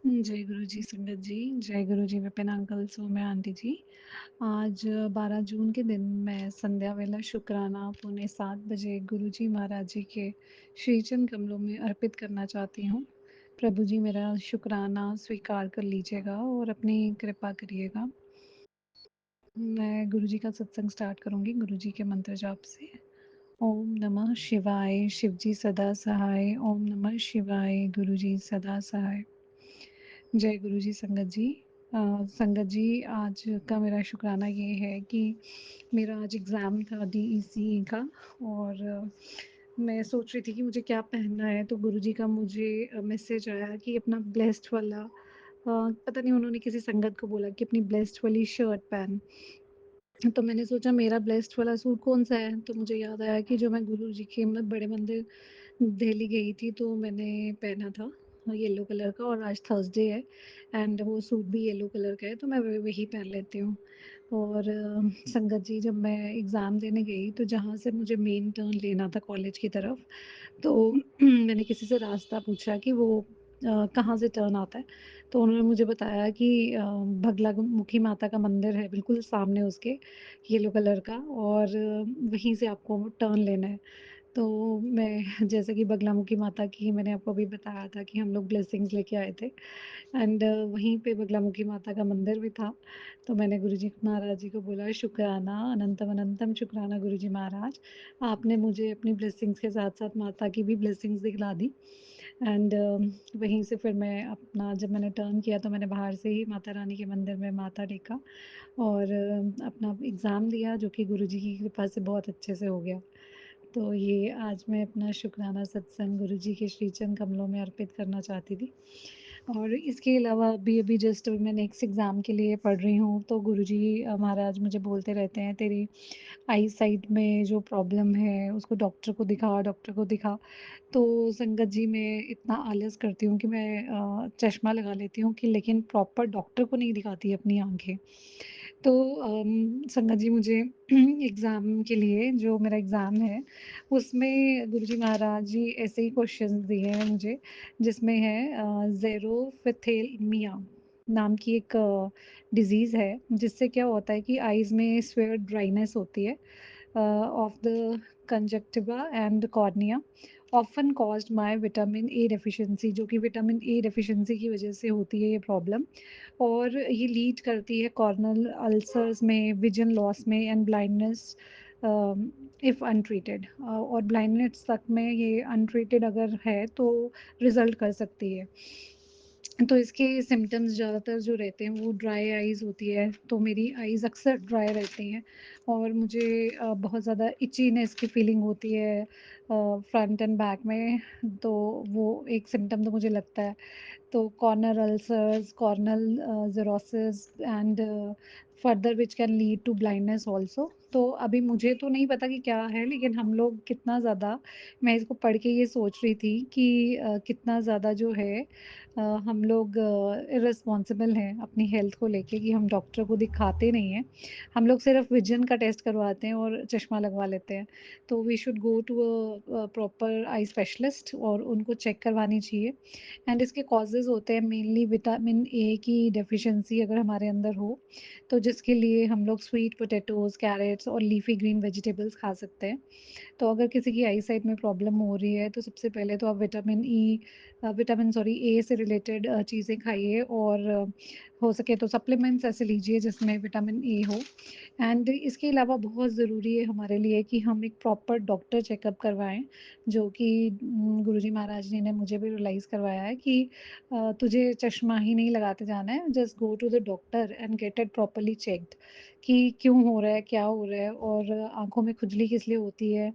जय गुरु जी संगत जी, जय गुरु जी विपिन अंकल, सौम्या आंटी जी। आज 12 जून के दिन मैं संध्या वेला शुक्राना पौने 7 बजे गुरु जी महाराज जी के श्रीचरण कमलों में अर्पित करना चाहती हूँ। प्रभु जी मेरा शुक्राना स्वीकार कर लीजिएगा और अपनी कृपा करिएगा। मैं गुरु जी का सत्संग स्टार्ट करूँगी गुरु जी के मंत्र जाप से। ओम नमः शिवाय, शिव जी सदा सहाय। ओम नमः शिवाय, गुरु जी सदा सहाय। जय गुरु जी संगत जी। संगत जी, आज का मेरा शुक्राना ये है कि मेरा आज एग्ज़ाम था डीईसीई का। और मैं सोच रही थी कि मुझे क्या पहनना है, तो गुरु जी का मुझे मैसेज आया कि अपना ब्लेस्ड वाला पता नहीं उन्होंने किसी संगत को बोला कि अपनी ब्लेस्ड वाली शर्ट पहन। तो मैंने सोचा मेरा ब्लेस्ड वाला सूट कौन-सा है, तो मुझे याद आया कि जो मैं गुरु जी के बड़े मंदिर दिल्ली गई थी तो मैंने पहना था येलो कलर का, और आज थर्सडे है एंड वो सूट भी येलो कलर का है, तो मैं वही पहन लेती हूँ। और संगत जी, जब मैं एग्ज़ाम देने गई तो जहाँ से मुझे मेन टर्न लेना था कॉलेज की तरफ, तो मैंने किसी से रास्ता पूछा कि वो कहाँ से टर्न आता है, तो उन्होंने मुझे बताया कि बगलामुखी माता का मंदिर है बिल्कुल सामने उसके, येलो कलर का, और वहीं से आपको टर्न लेना है। तो मैं जैसे कि बगलामुखी माता की मैंने आपको अभी बताया था कि हम लोग ब्लेसिंग्स लेके आए थे एंड वहीं पे बगलामुखी माता का मंदिर भी था। तो मैंने गुरुजी महाराज जी को बोला शुक्राना, अनंतम अनंतम शुक्राना गुरुजी महाराज, आपने मुझे अपनी ब्लेसिंग्स के साथ-साथ माता की भी ब्लेसिंग्स दिखला दी। एंड वहीं से फिर मैं अपना जब मैंने टर्न किया तो मैंने बाहर से ही माता रानी के मंदिर में माथा टेका और अपना एग्ज़ाम दिया, जो कि गुरुजी की कृपा से बहुत अच्छे से हो गया। तो ये आज मैं अपना शुक्राना सत्संग गुरुजी के श्री चरण कमलों में अर्पित करना चाहती थी। और इसके अलावा अभी-अभी जस्ट मैं नेक्स्ट एग्ज़ाम के लिए पढ़ रही हूँ, तो गुरुजी महाराज मुझे बोलते रहते हैं, तेरी आई साइट में जो प्रॉब्लम है उसको डॉक्टर को दिखा, डॉक्टर को दिखा। तो संगत जी, मैं इतना आलस करती हूँ कि मैं चश्मा लगा लेती हूँ कि लेकिन प्रॉपर डॉक्टर को नहीं दिखाती अपनी आँखें। तो संगत जी, मुझे एग्ज़ाम के लिए जो मेरा एग्ज़ाम है, उसमें गुरुजी महाराज जी ऐसे ही क्वेश्चंस दिए हैं मुझे, जिसमें है ज़ेरोफ़िथेलमिया नाम की एक डिज़ीज़ है, जिससे क्या होता है कि आइज़ में स्वेयर ड्राइनेस होती है of the conjunctiva and cornea, often caused by vitamin A deficiency, जो कि विटामिन ए डेफ़िशिएंसी की वज़ह से होती है ये प्रॉब्लम। और ये लीड करती है कॉर्नल अल्सर्स में, विजन लॉस में एंड ब्लाइंडनेस इफ़ अनट्रीटेड, और ब्लाइंडनेस तक में ये अनट्रीटेड अगर है तो रिज़ल्ट कर सकती है। तो इसके सिम्पटम्स ज़्यादातर जो रहते हैं वो ड्राई आइज़ होती है, तो मेरी आइज़ अक्सर ड्राई रहती हैं और मुझे बहुत ज़्यादा इचीनेस की फीलिंग होती है फ्रंट एंड बैक में, तो वो एक सिम्पटम तो मुझे लगता है। तो corneal ulcers, corneal xerosis and further which can lead to blindness also. तो अभी मुझे तो नहीं पता कि क्या है, लेकिन हम लोग कितना ज़्यादा, मैं इसको पढ़ के ये सोच रही थी कि कितना ज़्यादा जो है हम लोग इर्रेस्पॉन्सिबल हैं अपनी हेल्थ को लेके, कि हम डॉक्टर को दिखाते नहीं हैं। हम लोग सिर्फ विज़न का टेस्ट करवाते हैं और चश्मा लगवा लेते हैं। तो we should go to proper eye specialist और उनको चेक करवानी चाहिए। एंड इसके कॉजेज़ होते हैं मेनली विटामिन ए की डेफ़िशिएंसी अगर हमारे अंदर हो, तो जिसके लिए हम लोग स्वीट पोटैटोज़, कैरेट्स और लीफ़ी ग्रीन वेजिटेबल्स खा सकते हैं। तो अगर किसी की आई साइट में प्रॉब्लम हो रही है, तो सबसे पहले तो आप विटामिन सॉरी ए से रिलेटेड चीज़ें खाइए, और हो सके तो सप्लीमेंट्स ऐसे लीजिए जिसमें विटामिन ए हो। एंड इसके अलावा बहुत ज़रूरी है हमारे लिए कि हम एक प्रॉपर डॉक्टर चेकअप करवाएँ, जो कि गुरुजी महाराज जी ने मुझे भी रियलाइज़ करवाया है कि तुझे चश्मा ही नहीं लगाते जाना है, just go to the doctor and get it properly checked, कि क्यों हो रहा है, क्या हो रहा है, और आँखों में खुजली किस लिए होती है।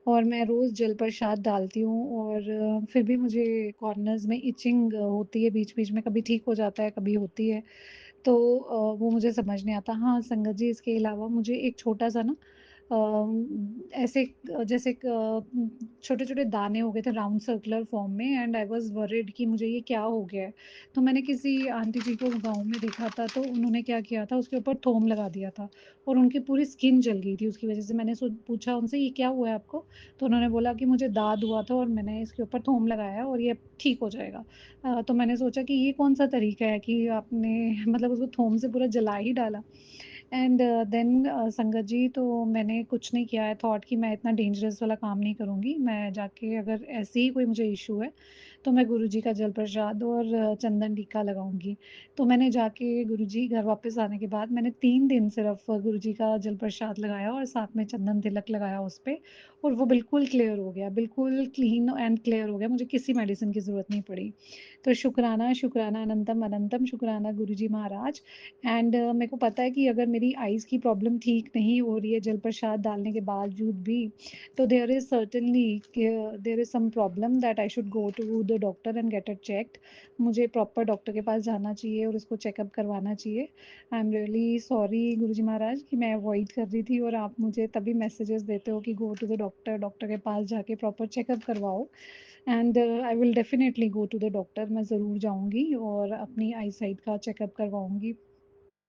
और मैं रोज़ जल प्रसाद डालती हूँ, और फिर भी मुझे कॉर्नर्स में इचिंग होती है बीच-बीच में, कभी ठीक हो जाता है, कभी होती है। तो वो मुझे समझ नहीं आता। हाँ, संगत जी, इसके अलावा मुझे एक छोटा-सा ना ऐसे जैसे छोटे-छोटे दाने हो गए थे राउंड सर्कुलर फॉर्म में, एंड आई वाज़ वरीड कि मुझे ये क्या हो गया है। तो मैंने किसी आंटी जी को गाँव में देखा था, तो उन्होंने क्या किया था, उसके ऊपर थोम लगा दिया था और उनकी पूरी स्किन जल गई थी उसकी वज़ह से। मैंने पूछा उनसे, ये क्या हुआ है आपको? तो उन्होंने बोला कि मुझे दाद हुआ था और मैंने इसके ऊपर थोम लगाया और ये अब ठीक हो जाएगा। तो मैंने सोचा कि ये कौन-सा तरीका है कि आपने मतलब उसको थोम से पूरा जला ही डाला। एंड देन संगत जी, तो मैंने कुछ नहीं किया। आई थॉट कि मैं इतना डेंजरस वाला काम नहीं करूँगी। मैं जाके, अगर ऐसे ही कोई मुझे इश्यू है, तो मैं गुरुजी का जल प्रसाद और चंदन टीका लगाऊँगी। तो मैंने जाके गुरुजी, घर वापस आने के बाद मैंने 3 दिन सिर्फ़ गुरुजी का जल प्रसाद लगाया और साथ में चंदन तिलक लगाया उस पे, और वो बिल्कुल क्लियर हो गया, बिल्कुल क्लीन एंड क्लियर हो गया। मुझे किसी मेडिसिन की ज़रूरत नहीं पड़ी। तो शुक्राना, शुक्राना, अनंतम अनंतम शुक्राना गुरुजी महाराज। एंड मेरे को पता है कि अगर मेरी आइज़ की प्रॉब्लम ठीक नहीं हो रही है जल प्रसाद डालने के बावजूद भी, तो there is certainly there is some problem that I should go to the doctor and get it checked. मुझे प्रॉपर डॉक्टर के पास जाना चाहिए और उसको चेकअप करवाना चाहिए। आई एम रियली सॉरी गुरुजी महाराज कि मैं अवॉइड कर रही थी और आप मुझे तभी मैसेजेस देते हो कि go to the doctor, doctor के पास जाके प्रॉपर चेकअप करवाओ। And I will definitely go to the doctor. मैं ज़रूर जाऊँगी और अपनी आई साइट का चेकअप करवाऊँगी।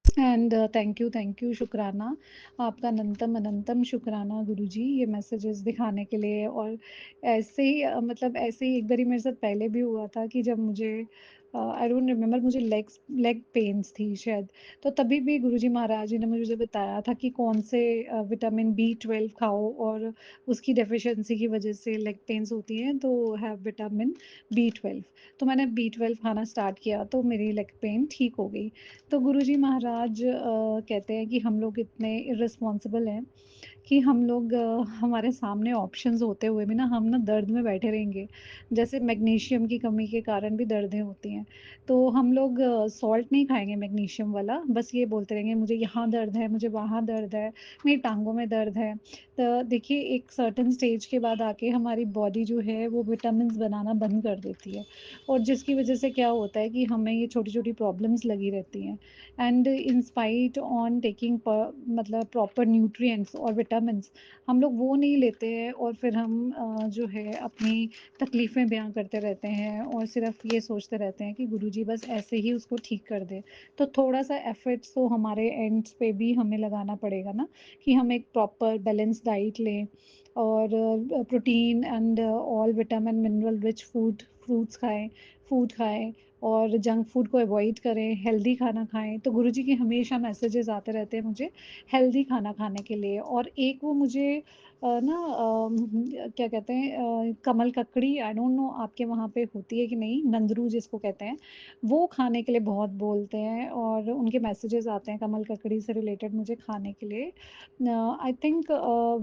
एंड थैंक यू, शुक्राना। आपका अनंतम अनंतम शुक्राना गुरुजी, ये मैसेजेस दिखाने के लिए। और ऐसे ही मतलब ऐसे ही एक बारी मेरे साथ पहले भी हुआ था कि जब मुझे आई डोंट रिमेंबर, मुझे लेग पेन्स थी शायद। तो तभी भी गुरुजी महाराज जी ने मुझे बताया था कि कौन से विटामिन बी 12 खाओ, और उसकी डेफिशिएंसी की वजह से लेग पेन्स होती हैं, तो हैव विटामिन बी 12। तो मैंने बी 12 खाना स्टार्ट किया, तो मेरी लेग पेन ठीक हो गई। तो गुरुजी महाराज कहते हैं कि हम लोग इतने इर्रेस्पॉन्सिबल हैं कि हम लोग हमारे सामने ऑप्शंस होते हुए भी ना, हम ना दर्द में बैठे रहेंगे। जैसे मैग्नीशियम की कमी के कारण भी दर्दें होती हैं, तो हम लोग सॉल्ट नहीं खाएँगे मैग्नीशियम वाला, बस ये बोलते रहेंगे मुझे यहाँ दर्द है, मुझे वहाँ दर्द है, मेरी टाँगों में दर्द है। तो देखिए, एक सर्टेन स्टेज के बाद आके हमारी बॉडी जो है वो विटामिन्स बनाना बंद कर देती है, और जिसकी वज़ह से क्या होता है कि हमें ये छोटी-छोटी प्रॉब्लम्स लगी रहती हैं। And in spite on taking मतलब प्रॉपर न्यूट्रिएंट्स और विटामिन्स, हम लोग वो नहीं लेते हैं, और फिर हम जो है अपनी तकलीफ़ें बयां करते रहते हैं और सिर्फ ये सोचते रहते हैं कि गुरुजी बस ऐसे ही उसको ठीक कर दे। तो थोड़ा सा एफर्ट्स तो हमारे एंड्स पे भी हमें लगाना पड़ेगा ना, कि हम एक प्रॉपर बैलेंस डाइट लें, और protein and all vitamin mineral rich food खाएं, और जंक फूड को अवॉइड करें, हेल्दी खाना खाएँ। तो गुरुजी के हमेशा मैसेजेस आते रहते हैं मुझे हेल्दी खाना खाने के लिए। और एक वो मुझे क्या कहते हैं, कमल ककड़ी, आई डोंट नो आपके वहाँ पे होती है कि नहीं, नंदरू जिसको कहते हैं, वो खाने के लिए बहुत बोलते हैं, और उनके मैसेजेस आते हैं कमल ककड़ी से रिलेटेड मुझे खाने के लिए। आई थिंक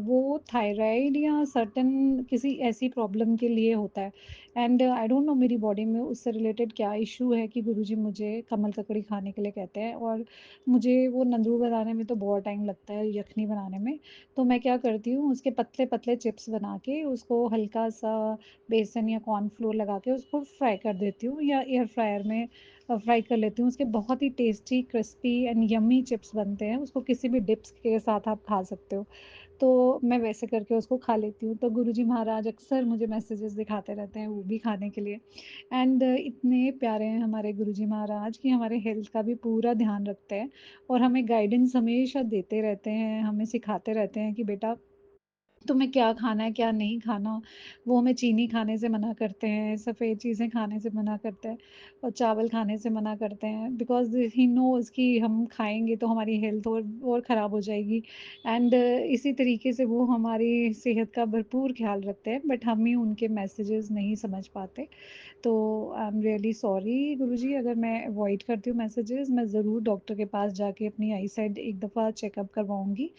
वो थायराइड या सर्टेन किसी ऐसी प्रॉब्लम के लिए होता है। एंड आई डोंट नो मेरी बॉडी में उससे रिलेटेड क्या इश्यू है कि गुरुजी मुझे कमल ककड़ी खाने के लिए कहते हैं, और मुझे वो नंदू बनाने में तो बहुत टाइम लगता है, यखनी बनाने में। तो मैं क्या करती हूँ, उसके पतले-पतले चिप्स बना के उसको हल्का-सा बेसन या कॉर्नफ्लोर लगा के उसको फ्राई कर देती हूँ, या एयर फ्रायर में फ्राई कर लेती हूँ। उसके बहुत ही tasty, crispy and yummy chips बनते हैं। उसको किसी भी डिप्स के साथ आप खा सकते हो। तो मैं वैसे करके उसको खा लेती हूँ। तो गुरुजी महाराज अक्सर मुझे मैसेजेस दिखाते रहते हैं वो भी खाने के लिए। एंड इतने प्यारे हैं हमारे गुरुजी महाराज कि हमारे हेल्थ का भी पूरा ध्यान रखते हैं, और हमें गाइडेंस हमेशा देते रहते हैं, हमें सिखाते रहते हैं कि बेटा तुम्हें क्या खाना है, क्या नहीं खाना। वो हमें चीनी खाने से मना करते हैं, सफ़ेद चीज़ें खाने से मना करते हैं, और चावल खाने से मना करते हैं, बिकॉज़ ही नोज़ कि हम खाएँगे तो हमारी हेल्थ और ख़राब हो जाएगी। एंड इसी तरीके से वो हमारी सेहत का भरपूर ख़्याल रखते हैं, बट हम ही उनके मैसेजेस नहीं समझ पाते। तो आई एम रियली सॉरी गुरुजी, अगर मैं अवॉइड करती हूँ मैसेजेस, मैं ज़रूर डॉक्टर के पास जाके अपनी आई साइट एक दफ़ा चेकअप करवाऊँगी।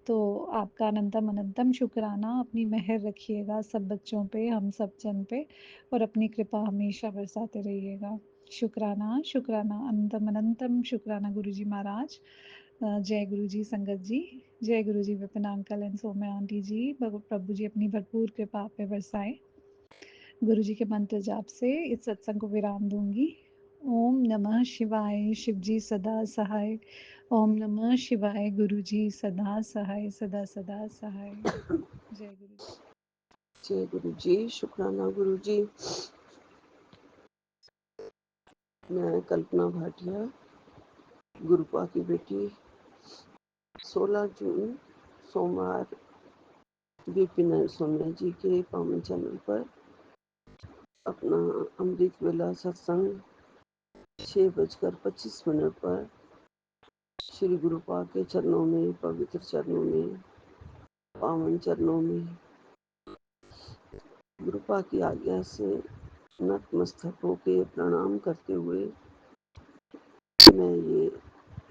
तो आपका अनंतम अनंतम शुक्राना, अपनी मेहर रखिएगा सब बच्चों पे, हम सब जन पे, और अपनी कृपा हमेशा बरसाते रहिएगा। शुक्राना, शुक्राना, अनंतम अनंतम शुक्राना गुरुजी महाराज। जय गुरुजी संगत जी, जय Guruji Vipin uncle and Saumya aunty ji, प्रभु जी अपनी भरपूर कृपा आप पे बरसाएँ। गुरुजी के मंत्र जाप से इस सत्संग को विराम दूँगी। ओम नमः शिवाय शिवजी सदा सहाय। ओम नमः शिवाय गुरुजी सदा सहाय, सदा सदा सहाय। जय गुरु जी। जय गुरु जी। शुक्राना गुरु जी। मैं कल्पना भाटिया, गुरुपा की बेटी, 16 जून सोमवार बीपी सोनिया जी के पावन चैनल पर अपना अमृत वेला सत्संग 6:25 पर श्री गुरुपा के चरणों में, पवित्र चरणों में, पावन चरणों में गुरुपा की आज्ञा से नतमस्तक होके प्रणाम करते हुए मैं ये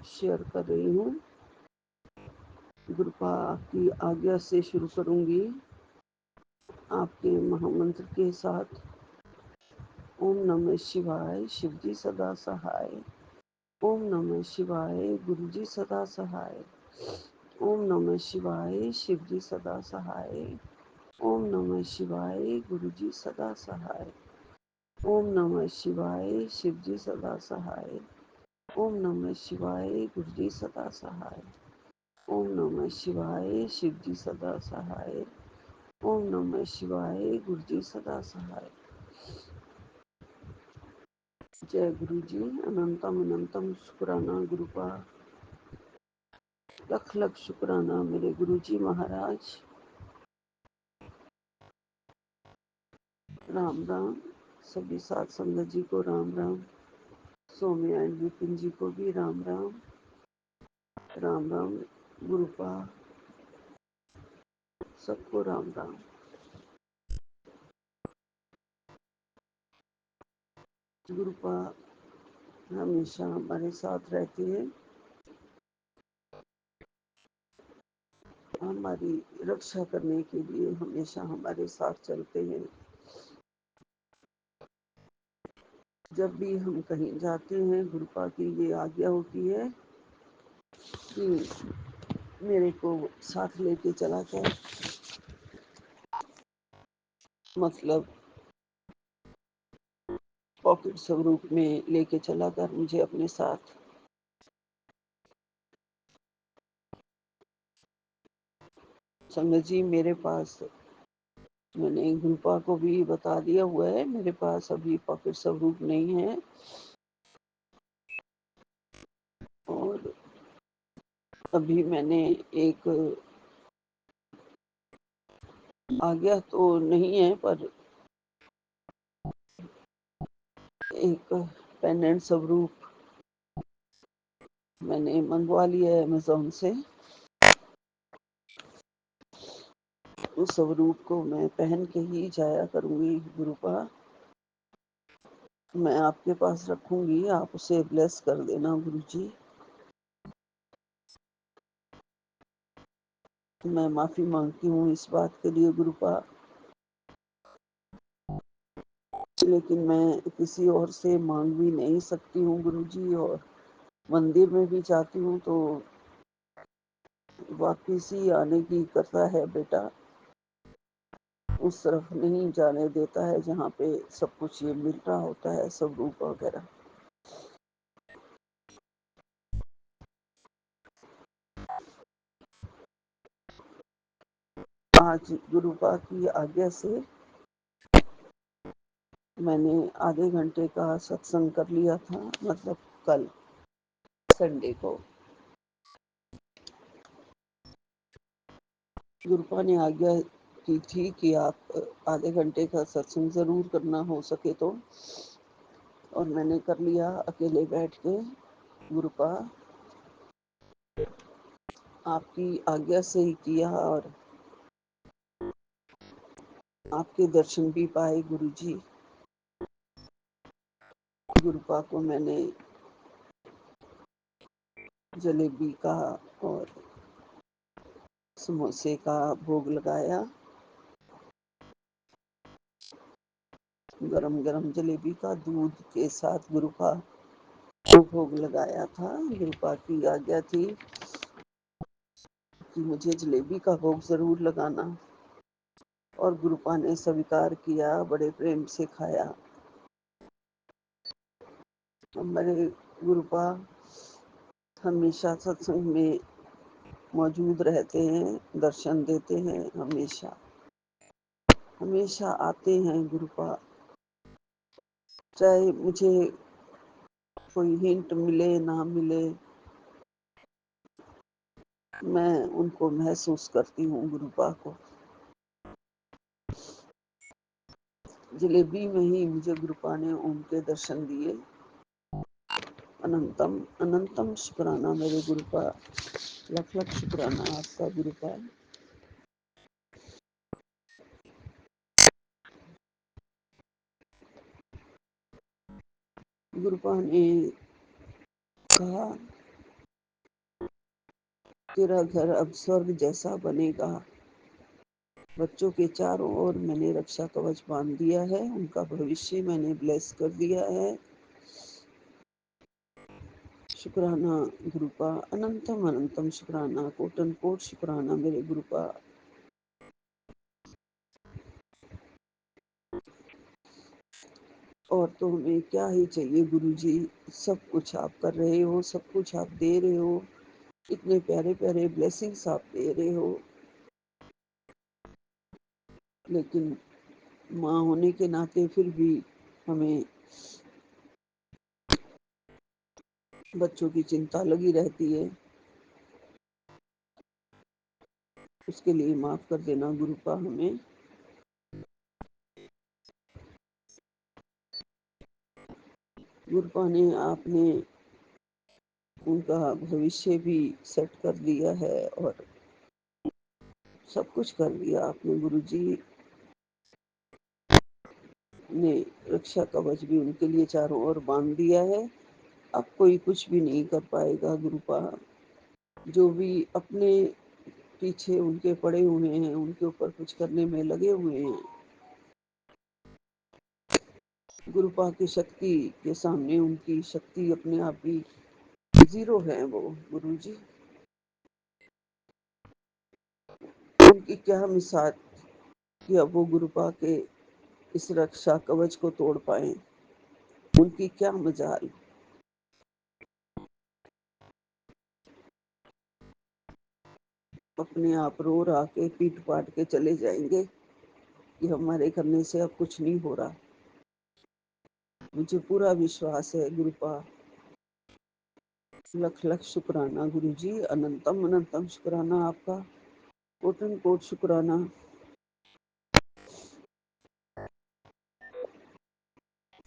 शेयर कर रही हूँ। गुरुपा की आज्ञा से शुरू करूंगी आपके महामंत्र के साथ। ओम नमः शिवाय शिवजी सदा सहाय। ओम नमः शिवाय गुरुजी सदा सहाय। ओम नमः शिवाय शिवजी सदा सहाय। ओम नमः शिवाय गुरुजी सदा सहाय। ओम नमः शिवाय शिवजी सदा सहाय। ओम नमः शिवाय गुरुजी सदा सहाय। ओम नमः शिवाय शिवजी सदा सहाय। ओम नमः शिवाय गुरुजी सदा सहाय। जय गुरु जी। अनंतम अनंतम शुक्राना गुरुपा। लख लख शुक्राना मेरे गुरु जी महाराज। राम राम। सभी साथ संगत जी को राम राम। सौम्या एंड विपिन जी को भी राम राम। राम राम गुरुपा, सबको राम राम। गुरुपा हमेशा हमारे साथ रहती है, हमारी रक्षा करने के लिए हमेशा हमारे साथ चलते हैं। जब भी हम कहीं जाते हैं गुरुपा की ये आज्ञा होती है कि मेरे को साथ लेके चला कर, मतलब पॉकेट स्वरूप में लेके चला कर मुझे अपने साथ। संगत जी मेरे पास, मैंने गुरुपा को भी बता दिया हुआ है, मेरे पास अभी पॉकेट स्वरूप नहीं है और अभी मैंने एक आज्ञा तो नहीं है पर एक पेंडेंट स्वरूप मैंने मंगवा लिया है अमेजोन से। उस स्वरूप को मैं पहन के ही जाया करूंगी गुरुपा। मैं आपके पास रखूंगी, आप उसे ब्लेस कर देना गुरु जी। मैं माफी मांगती हूँ इस बात के लिए गुरुपा, लेकिन मैं किसी और से मांग भी नहीं सकती हूँ गुरु जी। और मंदिर में भी जाती हूँ तो वापिस ही आने की करता है बेटा, उस तरफ नहीं जाने देता है जहाँ पे सब कुछ ये मिल रहा होता है, स्वरूप वगैरह। आज गुरुपा की आज्ञा से मैंने आधे घंटे का सत्संग कर लिया था, मतलब कल संडे को। गुरुपा ने आज्ञा की थी कि आप आधे घंटे का सत्संग जरूर करना हो सके तो, और मैंने कर लिया अकेले बैठ के। गुरुपा आपकी आज्ञा से ही किया और आपके दर्शन भी पाए गुरु जी। गुरुपा को मैंने जलेबी का और समोसे का भोग लगाया। गरम गरम जलेबी का दूध के साथ गुरुपा को भोग लगाया था। गुरुपा की आज्ञा थी कि मुझे जलेबी का भोग जरूर लगाना, और गुरुपा ने स्वीकार किया, बड़े प्रेम से खाया। हमारे गुरुपा हमेशा सत्संग में मौजूद रहते हैं, दर्शन देते हैं, हमेशा हमेशा आते हैं गुरुपा। चाहे मुझे कोई हिंट मिले ना मिले, मैं उनको महसूस करती हूँ गुरुपा को। जलेबी में ही मुझे गुरुपा ने उनके दर्शन दिए। अनंतम अनंतम शुक्राना मेरे गुरुपा, लख लख शुक्राना आपका गुरुपा। गुरुपा ने कहा, तेरा घर अब स्वर्ग जैसा बनेगा। बच्चों के चारों ओर मैंने रक्षा कवच बांध दिया है, उनका भविष्य मैंने ब्लेस कर दिया है। शुक्राना गुरुपा, अनंतम अनंतम शुक्राना, कोटन कोट शुक्राना मेरे गुरुपा। और तो हमें क्या ही चाहिए गुरुजी, सब कुछ आप कर रहे हो, सब कुछ आप दे रहे हो, इतने प्यारे प्यारे ब्लेसिंग्स आप दे रहे हो। लेकिन माँ होने के नाते फिर भी हमें बच्चों की चिंता लगी रहती है। उसके लिए माफ कर देना गुरुपा हमें। गुरुपा ने आपने उनका भविष्य भी सेट कर दिया है और सब कुछ कर दिया आपने। गुरुजी ने रक्षा कवच भी उनके लिए चारों ओर बांध दिया है। अब कोई कुछ भी नहीं कर पाएगा गुरुपा। जो भी अपने पीछे उनके पड़े हुए हैं, उनके ऊपर कुछ करने में लगे हुए हैं, गुरुपा की शक्ति के सामने उनकी शक्ति अपने आप ही जीरो है। वो गुरुजी, उनकी क्या मिसाल कि अब वो गुरुपा के इस रक्षा कवच को तोड़ पाए, उनकी क्या मजाल। अपने आप रो रा के पीट पाट के चले जाएंगे कि हमारे करने से अब कुछ नहीं हो रहा। मुझे पूरा विश्वास है गुरुपा। लख लख शुक्राना गुरुजी, अनंतम अनंतम शुक्राना आपका, कोटन कोट शुक्राना।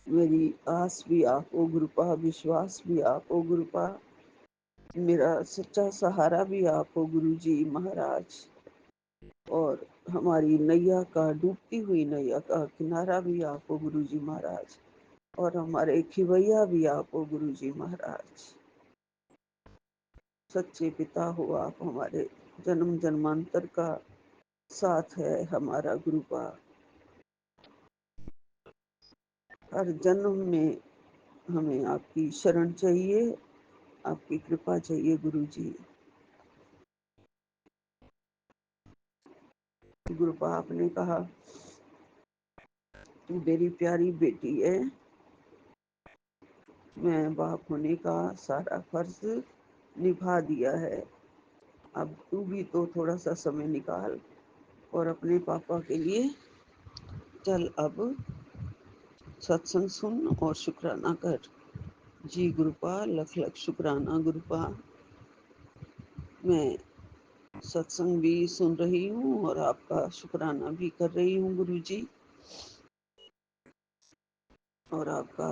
मेरी आस भी आप हो गुरुपा, विश्वास भी आप हो गुरुपा, मेरा सच्चा सहारा भी आप हो गुरुजी महाराज। और हमारी नैया का, डूबती हुई नैया का किनारा भी आप हो गुरुजी महाराज। और हमारे खिवैया भी आप हो गुरुजी महाराज। सच्चे पिता हो आप हमारे, जन्म जन्मांतर का साथ है हमारा गुरुपा। हर जन्म में हमें आपकी शरण चाहिए, आपकी कृपा चाहिए गुरुजी। गुरुपा आपने कहा, तू मेरी प्यारी बेटी है, मैं बाप होने का सारा फर्ज निभा दिया है। अब तू भी तो थोड़ा सा समय निकाल और अपने पापा के लिए चल, अब सत्संग सुन और शुक्राना कर। जी गुरुपा, लख लख शुक्राना गुरुपा। मैं सत्संग भी सुन रही हूँ और आपका शुक्राना भी कर रही हूँ गुरुजी। और आपका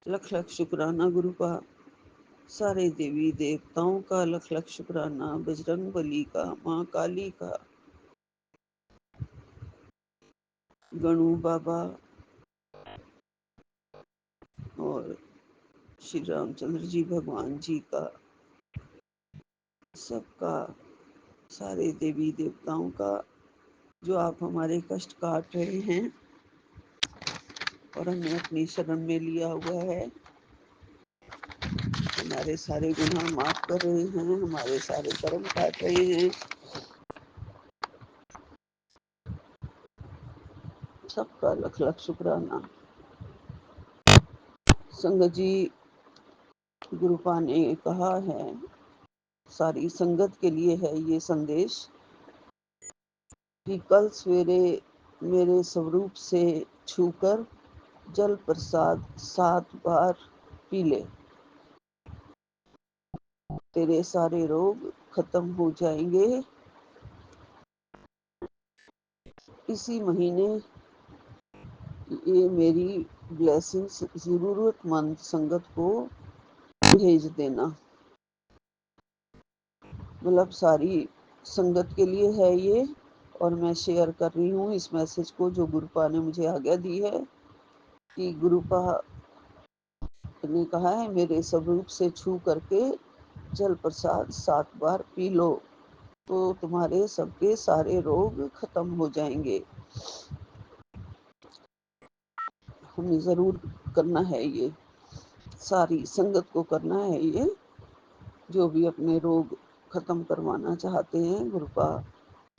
लख लख शुक्राना गुरुपा। सारे देवी देवताओं का लख लख शुक्राना, बजरंग बली का, माँ काली का, गणु बाबा और श्री रामचंद्र जी भगवान जी का, सबका, सारे देवी देवताओं का, जो आप हमारे कष्ट काट रहे हैं और हमें अपनी शरण में लिया हुआ है, हमारे सारे गुनाह माफ कर रहे हैं, हमारे सारे कर्म काट रहे हैं। सबका लख लख शुक्राना। संगत जी, गुरुपा ने कहा है, सारी संगत के लिए है ये संदेश, कि कल सवेरे मेरे स्वरूप से छूकर जल प्रसाद 7 बार पी ले, तेरे सारे रोग खत्म हो जाएंगे। इसी महीने ये मेरी ब्लेसिंग्स जरूरतमंद संगत को भेज देना। मतलब सारी संगत के लिए है ये, और मैं शेयर कर रही हूँ इस मैसेज को जो गुरुपा ने मुझे आज्ञा दी है, कि गुरुपा ने कहा है मेरे स्वरूप से छू करके जल प्रसाद 7 बार पी लो, तो तुम्हारे सबके सारे रोग खत्म हो जाएंगे। हमें जरूर करना है ये, सारी संगत को करना है ये, जो भी अपने रोग खत्म करवाना चाहते हैं। गुरुपा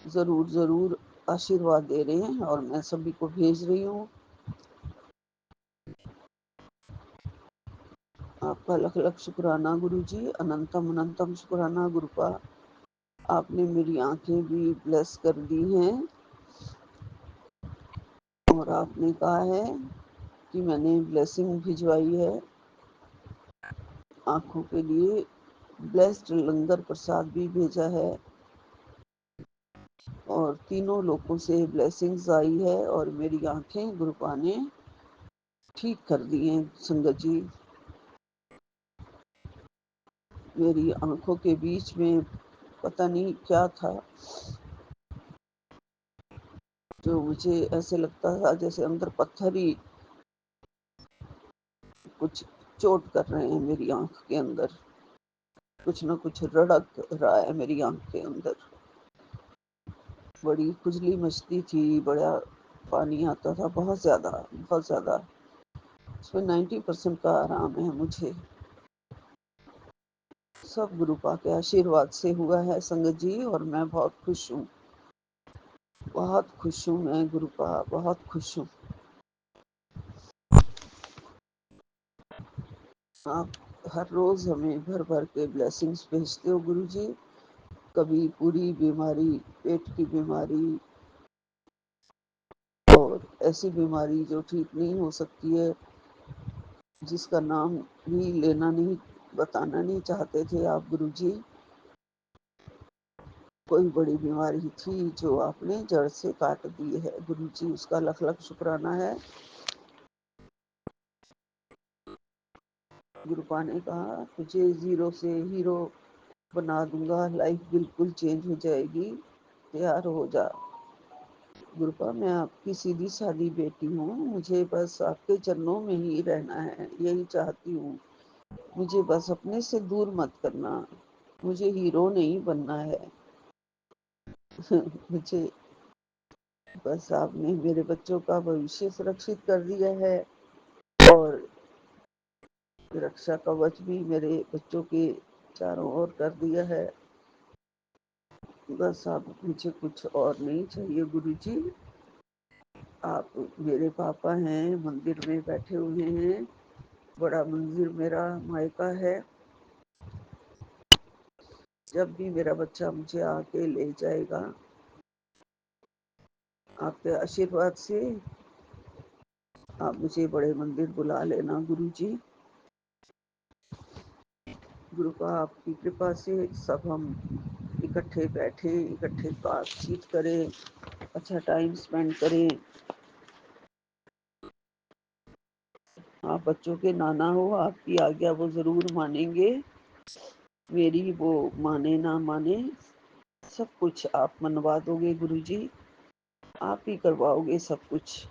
जरूर जरूर आशीर्वाद दे रहे हैं, और मैं सभी को भेज रही हूँ। आपका लख लख शुक्राना गुरु जी, अनंतम अनंतम शुक्राना गुरुपा। आपने मेरी आंखें भी ब्लेस कर दी हैं, और आपने कहा है कि मैंने ब्लेसिंग भिजवाई है आंखों के लिए। ब्लेस्ड लंगर प्रसाद भी भेजा है, और तीनों लोगों से ब्लेसिंग्स आई है, और मेरी आंखें गुरुपा ने ठीक कर दी हैं। संगत जी, मेरी आंखों के बीच में पता नहीं क्या था, जो मुझे ऐसे लगता था जैसे अंदर पत्थर ही कुछ चोट कर रहे हैं मेरी आंख के अंदर, कुछ ना कुछ रड़क रहा है मेरी आंख के अंदर। बड़ी खुजली मचती थी, बड़ा पानी आता था, बहुत ज्यादा बहुत ज्यादा। इसमें 90% का आराम है मुझे, सब गुरुपा के आशीर्वाद से हुआ है संगत जी, और मैं बहुत खुश हूँ, बहुत खुश हूँ मैं गुरुपा, बहुत खुश हूँ। आप हर रोज हमें भर भर के ब्लेसिंग्स भेजते हो गुरु जी। कभी पूरी बीमारी, पेट की बीमारी, और ऐसी बीमारी जो ठीक नहीं हो सकती है, जिसका नाम भी लेना नहीं, बताना नहीं चाहते थे आप गुरु जी। कोई बड़ी बीमारी थी जो आपने जड़ से काट दी है गुरु जी, उसका लख लख शुक्राना है। गुरुपा ने कहा तुझे जीरो से हीरो बना दूंगा, लाइफ बिल्कुल चेंज हो जाएगी, तैयार हो जा। गुरुपा, मैं आपकी सीधी सादी बेटी हूँ, मुझे बस आपके चरणों में ही रहना है, यही चाहती हूँ। मुझे बस अपने से दूर मत करना, मुझे हीरो नहीं बनना है। मुझे बस आपने मेरे बच्चों का भविष्य सुरक्षित कर दिया है, और रक्षा कवच भी मेरे बच्चों के चारों ओर कर दिया है। बस आप, मुझे कुछ और नहीं चाहिए गुरु जी। आप मेरे पापा हैं, मंदिर में बैठे हुए हैं, बड़ा मंदिर मेरा मायका है। जब भी मेरा बच्चा मुझे आके ले जाएगा, आपके आशीर्वाद से आप मुझे बड़े मंदिर बुला लेना गुरु जी। गुरु का आपकी कृपा से सब हम इकट्ठे बैठे, इकट्ठे बातचीत करें, अच्छा टाइम स्पेंड करें। आप बच्चों के नाना हो, आपकी आज्ञा वो जरूर मानेंगे, मेरी वो माने ना माने, सब कुछ आप मनवा दोगे गुरु जी, आप ही करवाओगे सब कुछ।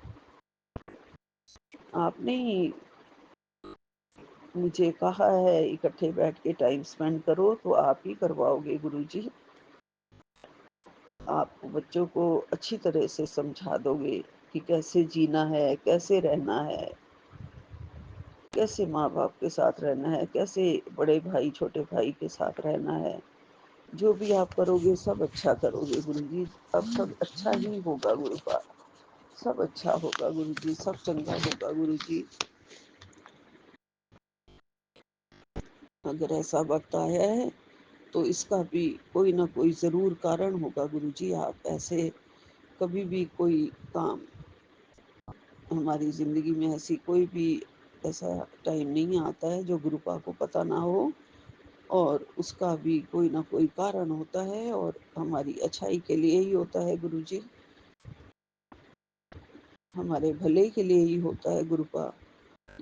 आपने ही मुझे कहा है इकट्ठे बैठ के टाइम स्पेंड करो, तो आप ही करवाओगे गुरु जी। आप बच्चों को अच्छी तरह से समझा दोगे कि कैसे जीना है, कैसे रहना है, कैसे माँ बाप के साथ रहना है, कैसे बड़े भाई छोटे भाई के साथ रहना है। जो भी आप करोगे सब अच्छा करोगे गुरु जी, अब सब अच्छा ही होगा गुरु का, सब अच्छा होगा गुरु जी, सब चंगा होगा गुरु जी। अगर ऐसा वक्त आया है तो इसका भी कोई ना कोई ज़रूर कारण होगा गुरुजी। आप ऐसे कभी भी कोई काम, हमारी ज़िंदगी में ऐसी कोई भी ऐसा टाइम नहीं आता है जो गुरुपा को पता ना हो, और उसका भी कोई ना कोई कारण होता है और हमारी अच्छाई के लिए ही होता है गुरुजी, हमारे भले के लिए ही होता है गुरुपा।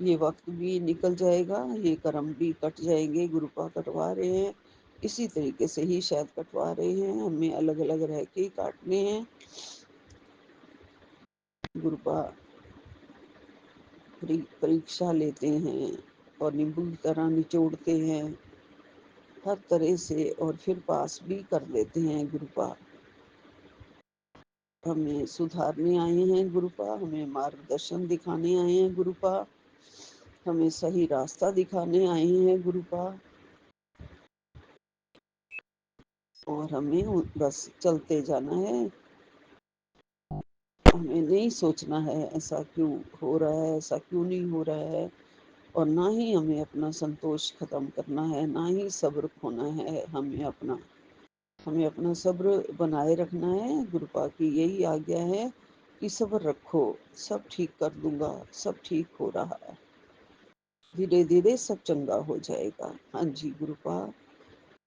ये वक्त भी निकल जाएगा, ये कर्म भी कट जाएंगे, गुरुपा कटवा रहे हैं, इसी तरीके से ही शायद कटवा रहे हैं, हमें अलग अलग रह के ही काटने हैं। गुरुपा परीक्षा लेते हैं और नींबू की तरह निचोड़ते हैं हर तरह से, और फिर पास भी कर देते हैं गुरुपा। हमें सुधारने आए हैं गुरुपा, हमें मार्गदर्शन दिखाने आए हैं गुरुपा, हमें सही रास्ता दिखाने आए हैं गुरुपा, और हमें बस चलते जाना है। हमें नहीं सोचना है ऐसा क्यों हो रहा है, ऐसा क्यों नहीं हो रहा है, और ना ही हमें अपना संतोष खत्म करना है, ना ही सब्र खोना है। हमें अपना सब्र बनाए रखना है। गुरुपा की यही आज्ञा है कि सब्र रखो, सब ठीक कर दूंगा, सब ठीक हो रहा है, धीरे धीरे सब चंगा हो जाएगा। हाँ जी गुरुपा,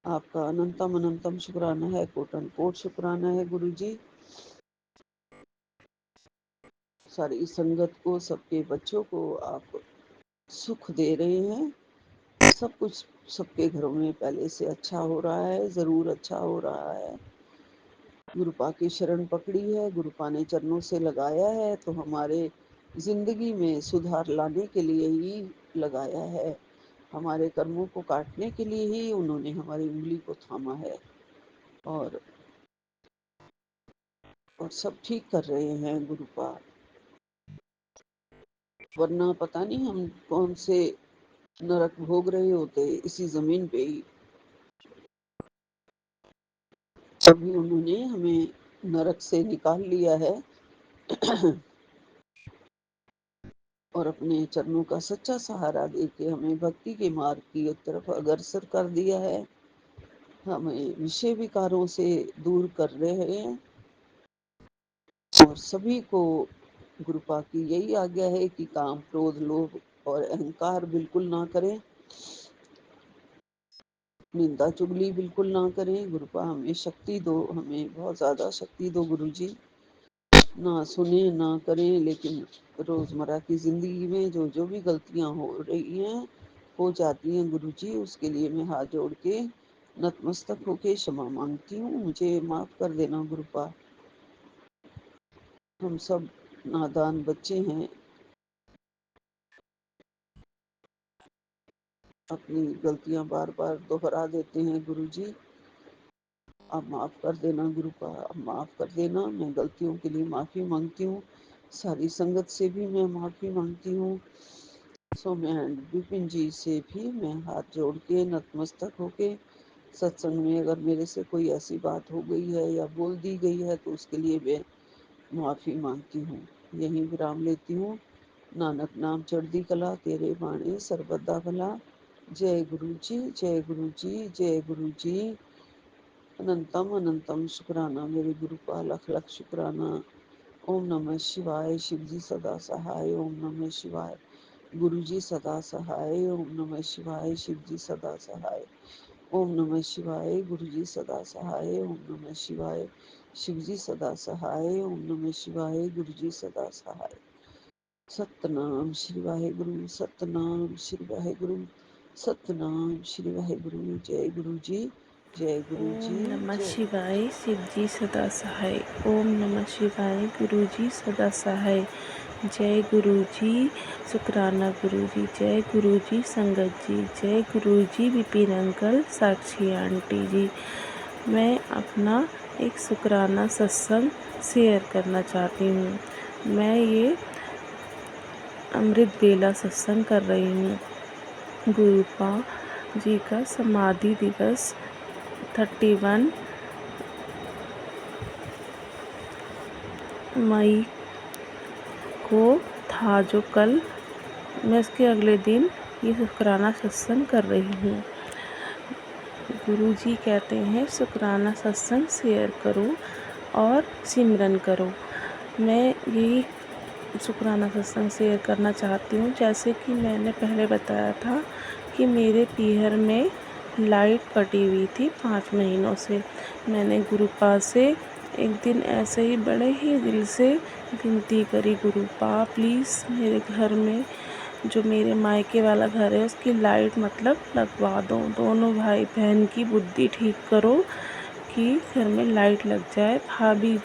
आपका अनंतम अनंतम शुक्राना है, कोटन कोट शुक्राना है गुरुजी। सारी संगत को, सबके बच्चों को आप सुख दे रहे हैं। सब कुछ सबके घरों में पहले से अच्छा हो रहा है, ज़रूर अच्छा हो रहा है। गुरुपा की शरण पकड़ी है, गुरुपा ने चरणों से लगाया है, तो हमारे ज़िंदगी में सुधार लाने के लिए ही लगाया है, हमारे कर्मों को काटने के लिए ही उन्होंने हमारी उंगली को थामा है, और सब ठीक कर रहे हैं गुरुपा। वरना पता नहीं हम कौन से नरक भोग रहे होते इसी जमीन पे ही। अभी उन्होंने हमें नरक से निकाल लिया है और अपने चरणों का सच्चा सहारा देके हमें भक्ति के मार्ग की तरफ अग्रसर कर दिया है, हमें विषय विकारों से दूर कर रहे हैं। और सभी को गुरुपा की यही आज्ञा है कि काम, क्रोध, लोभ और अहंकार बिल्कुल ना करें, निंदा चुगली बिल्कुल ना करें। गुरुपा हमें शक्ति दो, हमें बहुत ज़्यादा शक्ति दो गुरुजी। ना सुने ना करें, लेकिन रोज़मर्रा की ज़िंदगी में जो जो भी गलतियां हो रही हैं, हो जाती हैं गुरुजी, उसके लिए मैं हाथ जोड़ के नतमस्तक होके क्षमा मांगती हूँ। मुझे माफ़ कर देना गुरुपा। हम सब नादान बच्चे हैं, अपनी गलतियां बार बार दोहरा देते हैं गुरुजी। आप माफ़ कर देना गुरुपा, आप माफ़ कर देना। मैं गलतियों के लिए माफ़ी मांगती हूँ, सारी संगत से भी मैं माफ़ी मांगती हूँ। सौम्य एंड विपिन जी से भी मैं हाथ जोड़ के नतमस्तक होके, सत्संग में अगर मेरे से कोई ऐसी बात हो गई है या बोल दी गई है तो उसके लिए मैं माफ़ी मांगती हूँ। यहीं विराम लेती हूँ। नानक नाम चढ़दी कला, तेरे बाणे सर्वदा भला। जय गुरु जी, जय गुरु जी, जय गुरु जी। अनंतम अनंतम शुक्राना मेरे गुरुपा, लख लख शुक्राना। ओम नमः शिवाय, शिव जी सदा सहाय। ओम नमः शिवाय, गुरु जी सदा सहाय। ओम नमः शिवाय, शिव जी सदा सहाय। ओम नमः शिवाय, गुरु जी सदा सहाय। ओम नमः शिवाय, शिव जी सदा सहाय। ओम नमः शिवाय, गुरु जी सदा सहाय। सतनाम श्री वाहेगुरु, सतनाम श्री वाहेगुरु, सतनाम श्री वाहेगुरु। जय गुरु जी, जय गुरु ओम जी, नमः जय गुरु जी। शिवाय, शिव जी सदा सहाय। ओम नमः शिवाय, गुरु जी सदा सहाय। जय गुरु जी, शुक्राना गुरु जी, जय गुरु जी संगत जी, जय गुरु जी विपिन अंकल, साक्षी आंटी जी। मैं अपना एक शुक्राना सत्संग शेयर करना चाहती हूँ। मैं ये अमृत बेला सत्संग कर रही हूँ। गुरुपा जी का समाधि दिवस 31 मई को था, जो कल मैं इसके अगले दिन ये शुक्राना सत्संग कर रही हूँ। गुरुजी कहते हैं शुक्राना सत्संग शेयर करो और सिमरन करो। मैं यही शुक्राना सत्संग शेयर करना चाहती हूँ। जैसे कि मैंने पहले बताया था कि मेरे पीहर में लाइट कटी हुई थी 5 महीनों से। मैंने गुरुपा से एक दिन ऐसे ही बड़े ही दिल से विनती करी, गुरुपा प्लीज़ मेरे घर में जो मेरे मायके वाला घर है उसकी लाइट मतलब लगवा दो। दोनों भाई बहन की बुद्धि ठीक करो कि घर में लाइट लग जाए। भाभी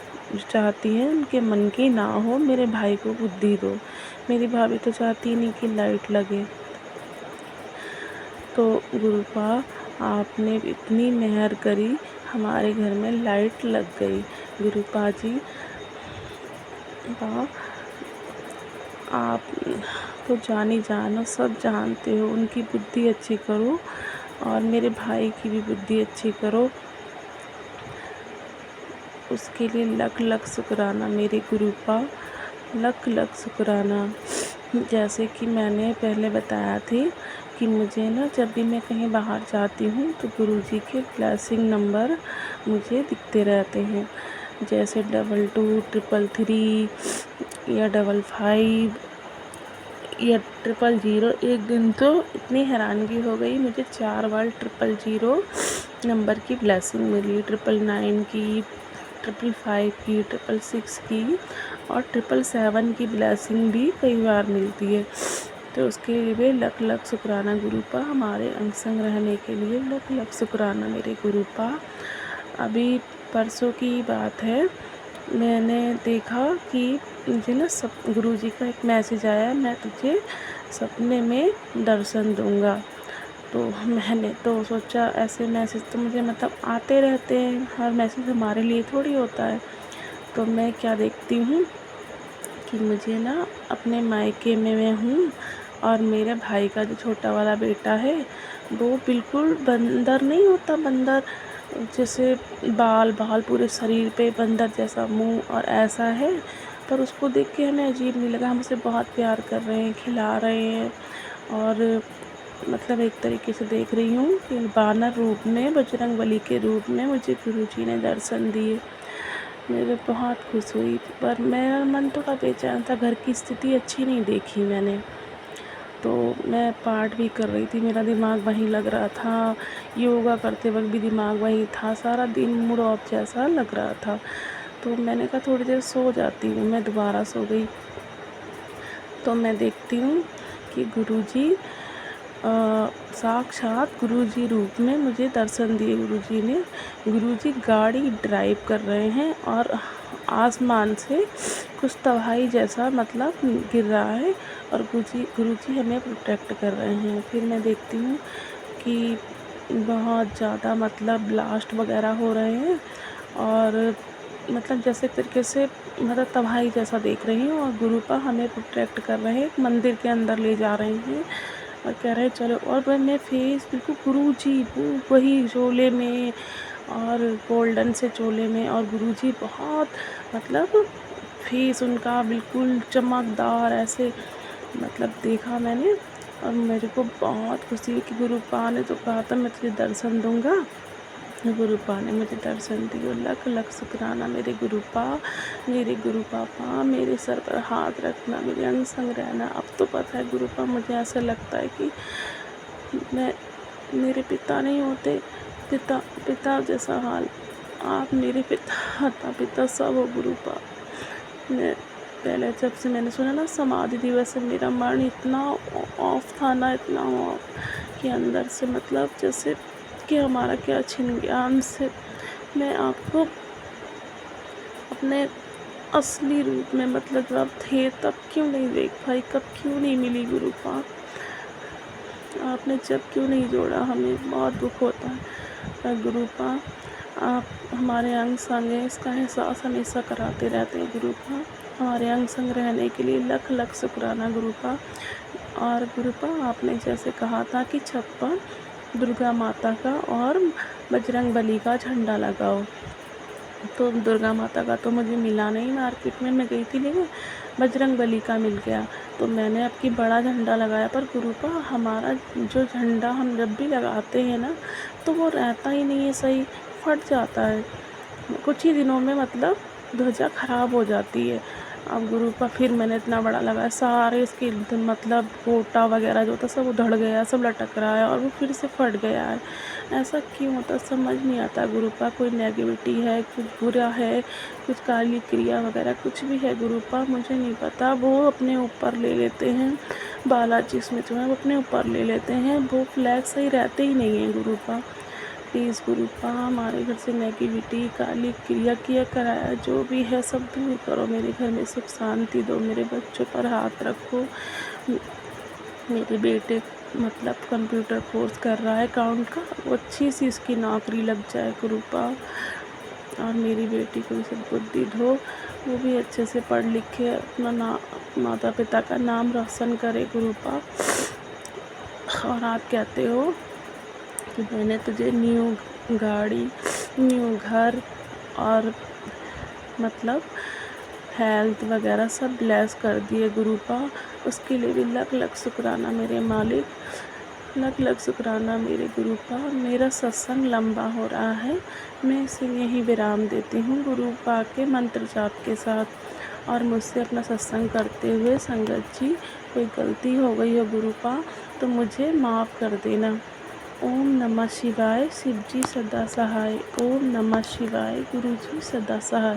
चाहती हैं उनके मन की ना हो, मेरे भाई को बुद्धि दो। मेरी भाभी तो चाहती नहीं कि लाइट लगे। तो गुरुपा आपने इतनी मेहर करी, हमारे घर में लाइट लग गई। गुरुपा जी आप तो जानी जानो, सब जानते हो, उनकी बुद्धि अच्छी करो और मेरे भाई की भी बुद्धि अच्छी करो। उसके लिए लख लख शुक्राना मेरे गुरुपा, लख लख शुक्राना। जैसे कि मैंने पहले बताया थी कि मुझे ना जब भी मैं कहीं बाहर जाती हूँ तो गुरुजी के ब्लेसिंग नंबर मुझे दिखते रहते हैं, जैसे 22 333 या 55 या 000। एक दिन तो इतनी हैरानगी हो गई, मुझे 4 बार 000 नंबर की ब्लेसिंग मिली। 999 की, 555 की, 666 की और 777 की ब्लेसिंग भी कई बार मिलती है। तो उसके लिए लख लख शुक्राना गुरुपा, हमारे अंग संग रहने के लिए लख लख शुक्राना मेरे गुरुपा। अभी परसों की बात है, मैंने देखा कि मुझे ना गुरुजी का एक मैसेज आया, मैं तुझे सपने में दर्शन दूंगा। तो मैंने तो सोचा ऐसे मैसेज तो मुझे मतलब आते रहते हैं, हर मैसेज हमारे लिए थोड़ी होता है। तो मैं क्या देखती हूँ कि मुझे ना अपने मायके में मैं हूँ और मेरे भाई का जो छोटा वाला बेटा है वो बिल्कुल बंदर नहीं होता, बंदर जैसे बाल पूरे शरीर पे बंदर जैसा मुंह और ऐसा है, पर उसको देख के हमें अजीब नहीं लगा। हम उसे बहुत प्यार कर रहे हैं, खिला रहे हैं और मतलब एक तरीके से देख रही हूँ कि बानर रूप में, बजरंगबली के रूप में मुझे गुरुजी ने दर्शन दिए। मेरे बहुत खुश हुई, पर मेरा मन थोड़ा बेचैन था, घर की स्थिति अच्छी नहीं देखी मैंने। तो मैं पाठ भी कर रही थी, मेरा दिमाग वहीं लग रहा था, योगा करते वक्त भी दिमाग वहीं था, सारा दिन मूड ऑफ जैसा लग रहा था। तो मैंने कहा थोड़ी देर सो जाती हूँ, मैं दोबारा सो गई। तो मैं देखती हूँ कि गुरुजी साक्षात गुरुजी रूप में मुझे दर्शन दिए। गुरुजी गाड़ी ड्राइव कर रहे हैं और आसमान से कुछ तबाही जैसा मतलब गिर रहा है और गुरुजी हमें प्रोटेक्ट कर रहे हैं। फिर मैं देखती हूँ कि बहुत ज़्यादा मतलब ब्लास्ट वगैरह हो रहे हैं और मतलब जैसे तरीके से मतलब तबाही जैसा देख रही हूँ और गुरुपा हमें प्रोटेक्ट कर रहे हैं, एक मंदिर के अंदर ले जा रहे हैं और कह रहे हैं चलो। और वह मैं फेस बिल्कुल गुरुजी वही चोले में और गोल्डन से चोले में, और गुरुजी बहुत मतलब फेस उनका बिल्कुल चमकदार ऐसे मतलब देखा मैंने और मेरे को बहुत खुशी हुई कि गुरुपा ने तो कहा था मैं तुझे दर्शन दूंगा, गुरुपा ने मुझे दर्शन दिए। लख लख शुक्राना मेरे गुरुपा, मेरे गुरु पापा, मेरे सर पर हाथ रखना, मेरे अंग संग रहना। अब तो पता है गुरुपा, मुझे ऐसा लगता है कि मैं मेरे पिता नहीं होते, पिता जैसा हाल आप मेरे पिता सब हो गुरुपा। मैं पहले जब से मैंने सुना ना समाधि दिवस से मेरा मन इतना ऑफ था ना, इतना ऑफ कि अंदर से मतलब जैसे कि हमारा क्या छिन गया हमसे। मैं आपको अपने असली रूप में मतलब जब थे तब क्यों नहीं देख पाई, कब क्यों नहीं मिली गुरुपा, आपने जब क्यों नहीं जोड़ा, हमें बहुत दुख होता है। पर गुरुपा आप हमारे अंग संग हैं, इसका एहसास हमेशा कराते रहते हैं गुरुपा। हमारे अंग संग रहने के लिए लख लख शुक्राना गुरुपा। और गुरुपा आपने जैसे कहा था कि छत पर दुर्गा माता का और बजरंगबली का झंडा लगाओ, तो दुर्गा माता का तो मुझे मिला नहीं, मार्केट में मैं गई थी लेने, बजरंग बली का मिल गया। तो मैंने अब की बड़ा झंडा लगाया, पर गुरुपा हमारा जो झंडा हम जब भी लगाते हैं ना, तो वो रहता ही नहीं है सही, फट जाता है कुछ ही दिनों में, मतलब ध्वजा ख़राब हो जाती है। अब गुरुपा फिर मैंने इतना बड़ा लगाया, सारे इसके मतलब गोटा वगैरह जो था सब उधड़ गया, सब लटक रहा है और वो फिर से फट गया है। ऐसा क्यों होता समझ नहीं आता गुरुपा, कोई नेगेटिविटी है, कुछ बुरा है, कुछ काली क्रिया वगैरह कुछ भी है गुरुपा, मुझे नहीं पता। वो अपने ऊपर ले लेते हैं, बालाजी इसमें जो है वो अपने ऊपर ले लेते हैं, वो फ्लैग सही रहते ही नहीं हैं गुरुपा। प्लीज़ गुरुपा हमारे घर से नेगेटिविटी, काली क्रिया किया कराया जो भी है सब दूर करो, मेरे घर में सुख शांति दो, मेरे बच्चों पर हाथ रखो। मेरे बेटे मतलब कंप्यूटर कोर्स कर रहा है अकाउंट का, वो अच्छी सी उसकी नौकरी लग जाए गुरुपा। और मेरी बेटी को सब बुद्धि दो, वो भी अच्छे से पढ़ लिख के अपना माता पिता का नाम रोशन करे गुरुपा। और आप कहते हो कि मैंने तुझे न्यू गाड़ी, न्यू घर और मतलब हेल्थ वगैरह सब ब्लेस कर दिए गुरुपा। उसके लिए भी लख लख शुक्राना मेरे मालिक, लख लख शुक्राना मेरे गुरुपा। मेरा सत्संग लंबा हो रहा है, मैं इसे यहीं विराम देती हूँ गुरुपा के मंत्र जाप के साथ। और मुझसे अपना सत्संग करते हुए संगत जी कोई गलती हो गई हो गुरुपा तो मुझे माफ़ कर देना। ओम नमः शिवाय, शिव जी सदा सहाय। ओम नमः शिवाय, गुरु जी सदा सहाय।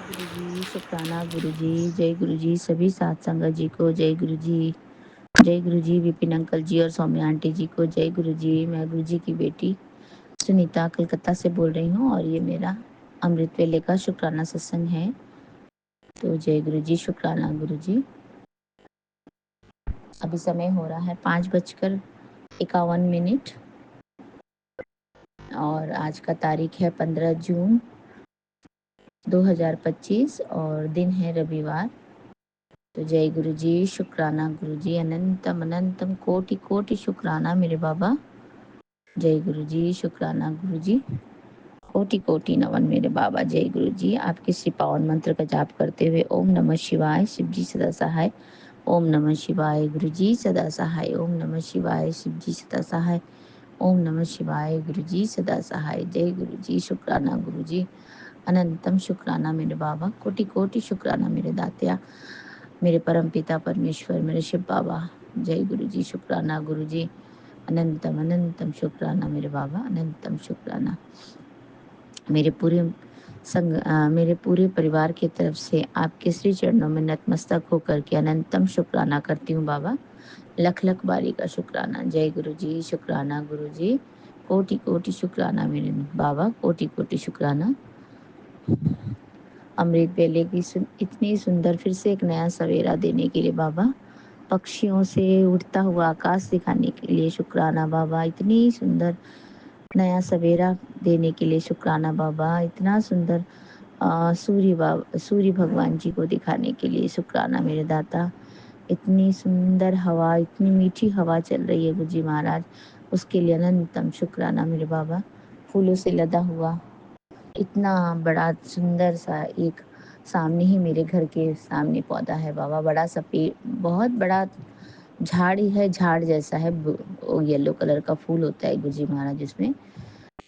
गुरु जी शुक्राना गुरु जी, जय गुरु जी सभी सात संगत जी को जय गुरु जी। जय गुरु जी विपिन अंकल जी और सौम्या आंटी जी को जय गुरु जी। मैं गुरु जी की बेटी सुनीता कलकत्ता से बोल रही हूँ और ये मेरा अमृत वेले का शुक्राना सत्संग है। तो जय गुरु जी शुक्राना गुरु जी। अभी समय हो रहा है 5:51 और आज का तारीख है 15 जून 2025 और दिन है रविवार। तो जय गुरु जी शुक्राना गुरु जी, अनंतम अनंतम कोटि कोटि शुक्राना मेरे बाबा। जय गुरु जी शुक्राना गुरु जी, कोटि कोटि नमन मेरे बाबा। जय गुरु जी। आपके श्री पावन मंत्र का जाप करते हुए ओम नमः शिवाय, शिव जी सदा सहाय। ओम नमः शिवाय, गुरु जी सदा सहाय। ओम नमः शिवाय, शिव जी सदा सहाय। ओम नमः शिवाय, गुरु जी सदा सहाय। जय गुरु जी शुक्राना गुरु जी, अनंतम शुक्राना मेरे बाबा। कोटि कोटि शुक्राना मेरे दात्या, मेरे परम पिता परमेश्वर, मेरे शिव बाबा। जय गुरु जी शुक्राना गुरु जी, अनंतम अनंतम शुक्राना मेरे बाबा, अनंतम शुक्राना। मेरे पूरे परिवार की तरफ से आपके श्री चरणों में नतमस्तक होकर के अनंतम शुक्राना करती हूँ बाबा। लख लख बारी का शुक्राना। जय गुरु जी शुक्राना गुरु जी, कोटि कोटि शुक्राना मेरे बाबा, कोटि कोटि शुक्राना। अमृत वेले की इतनी सुंदर फिर से एक नया सवेरा देने के लिए बाबा, पक्षियों से उड़ता हुआ आकाश दिखाने के लिए शुक्राना बाबा, इतनी सुंदर नया सवेरा देने के लिए शुक्राना बाबा, इतना सुंदर सूर्य भगवान जी को दिखाने के लिए शुक्राना मेरे दाता। इतनी सुंदर हवा, इतनी मीठी हवा चल रही है गुरु जी महाराज, उसके लिए अनंतम शुक्राना मेरे बाबा। फूलों से लदा हुआ इतना बड़ा सुंदर सा एक सामने ही मेरे घर के सामने पौधा है बाबा, बड़ा सा पेड़, बहुत बड़ा झाड़ ही है, झाड़ जैसा है। वो येलो कलर का फूल होता है गुरु जी महाराज उसमें,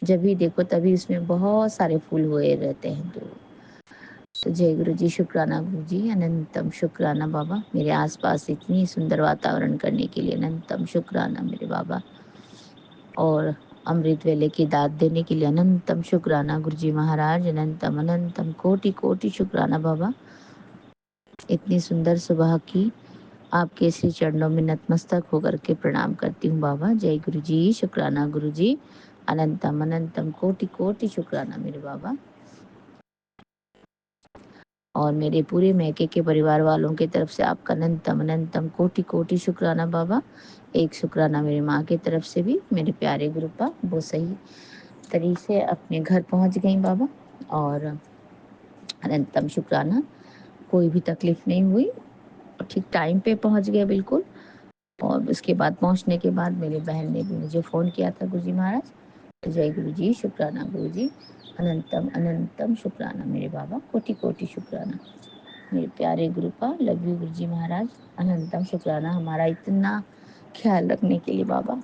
जब भी देखो तभी उसमें बहुत सारे फूल हुए रहते हैं। तो जय गुरु जी शुक्राना गुरु जी, अनंतम शुक्राना बाबा। मेरे आसपास इतनी सुंदर वातावरण करने के लिए अनंतम शुक्राना मेरे बाबा। और अमृत वेले की दात देने के लिए अनंतम शुक्राना गुरु जी महाराज, अनंतम अनंतम कोटि कोटि शुक्राना बाबा। इतनी सुंदर सुबह की आपके श्री चरणों में नतमस्तक होकर के प्रणाम करती हूँ बाबा। जय गुरु जी शुक्राना गुरु जी, अनंतम अनंतम कोटि कोटि शुक्राना मेरे बाबा। और मेरे पूरे मैके के परिवार वालों की तरफ से आपका अनंतम अनंतम कोटि कोटि शुक्राना बाबा। एक शुक्राना मेरी माँ की तरफ से भी, मेरे प्यारे गुरुपा वो सही तरीके से अपने घर पहुँच गई बाबा। और अनंतम शुक्राना, कोई भी तकलीफ नहीं हुई और ठीक टाइम पे पहुँच गया बिल्कुल। और उसके बाद पहुँचने के बाद मेरी बहन ने भी मुझे फ़ोन किया था गुरु जी महाराज। तो जय गुरु जी शुक्राना गुरु जी, अनंतम अनंतम शुक्राना मेरे बाबा, कोटि कोटि शुक्राना। मेरे प्यारे गुरुपा, लव यू गुरुजी महाराज। अनंतम शुक्राना हमारा इतना ख्याल रखने के लिए बाबा,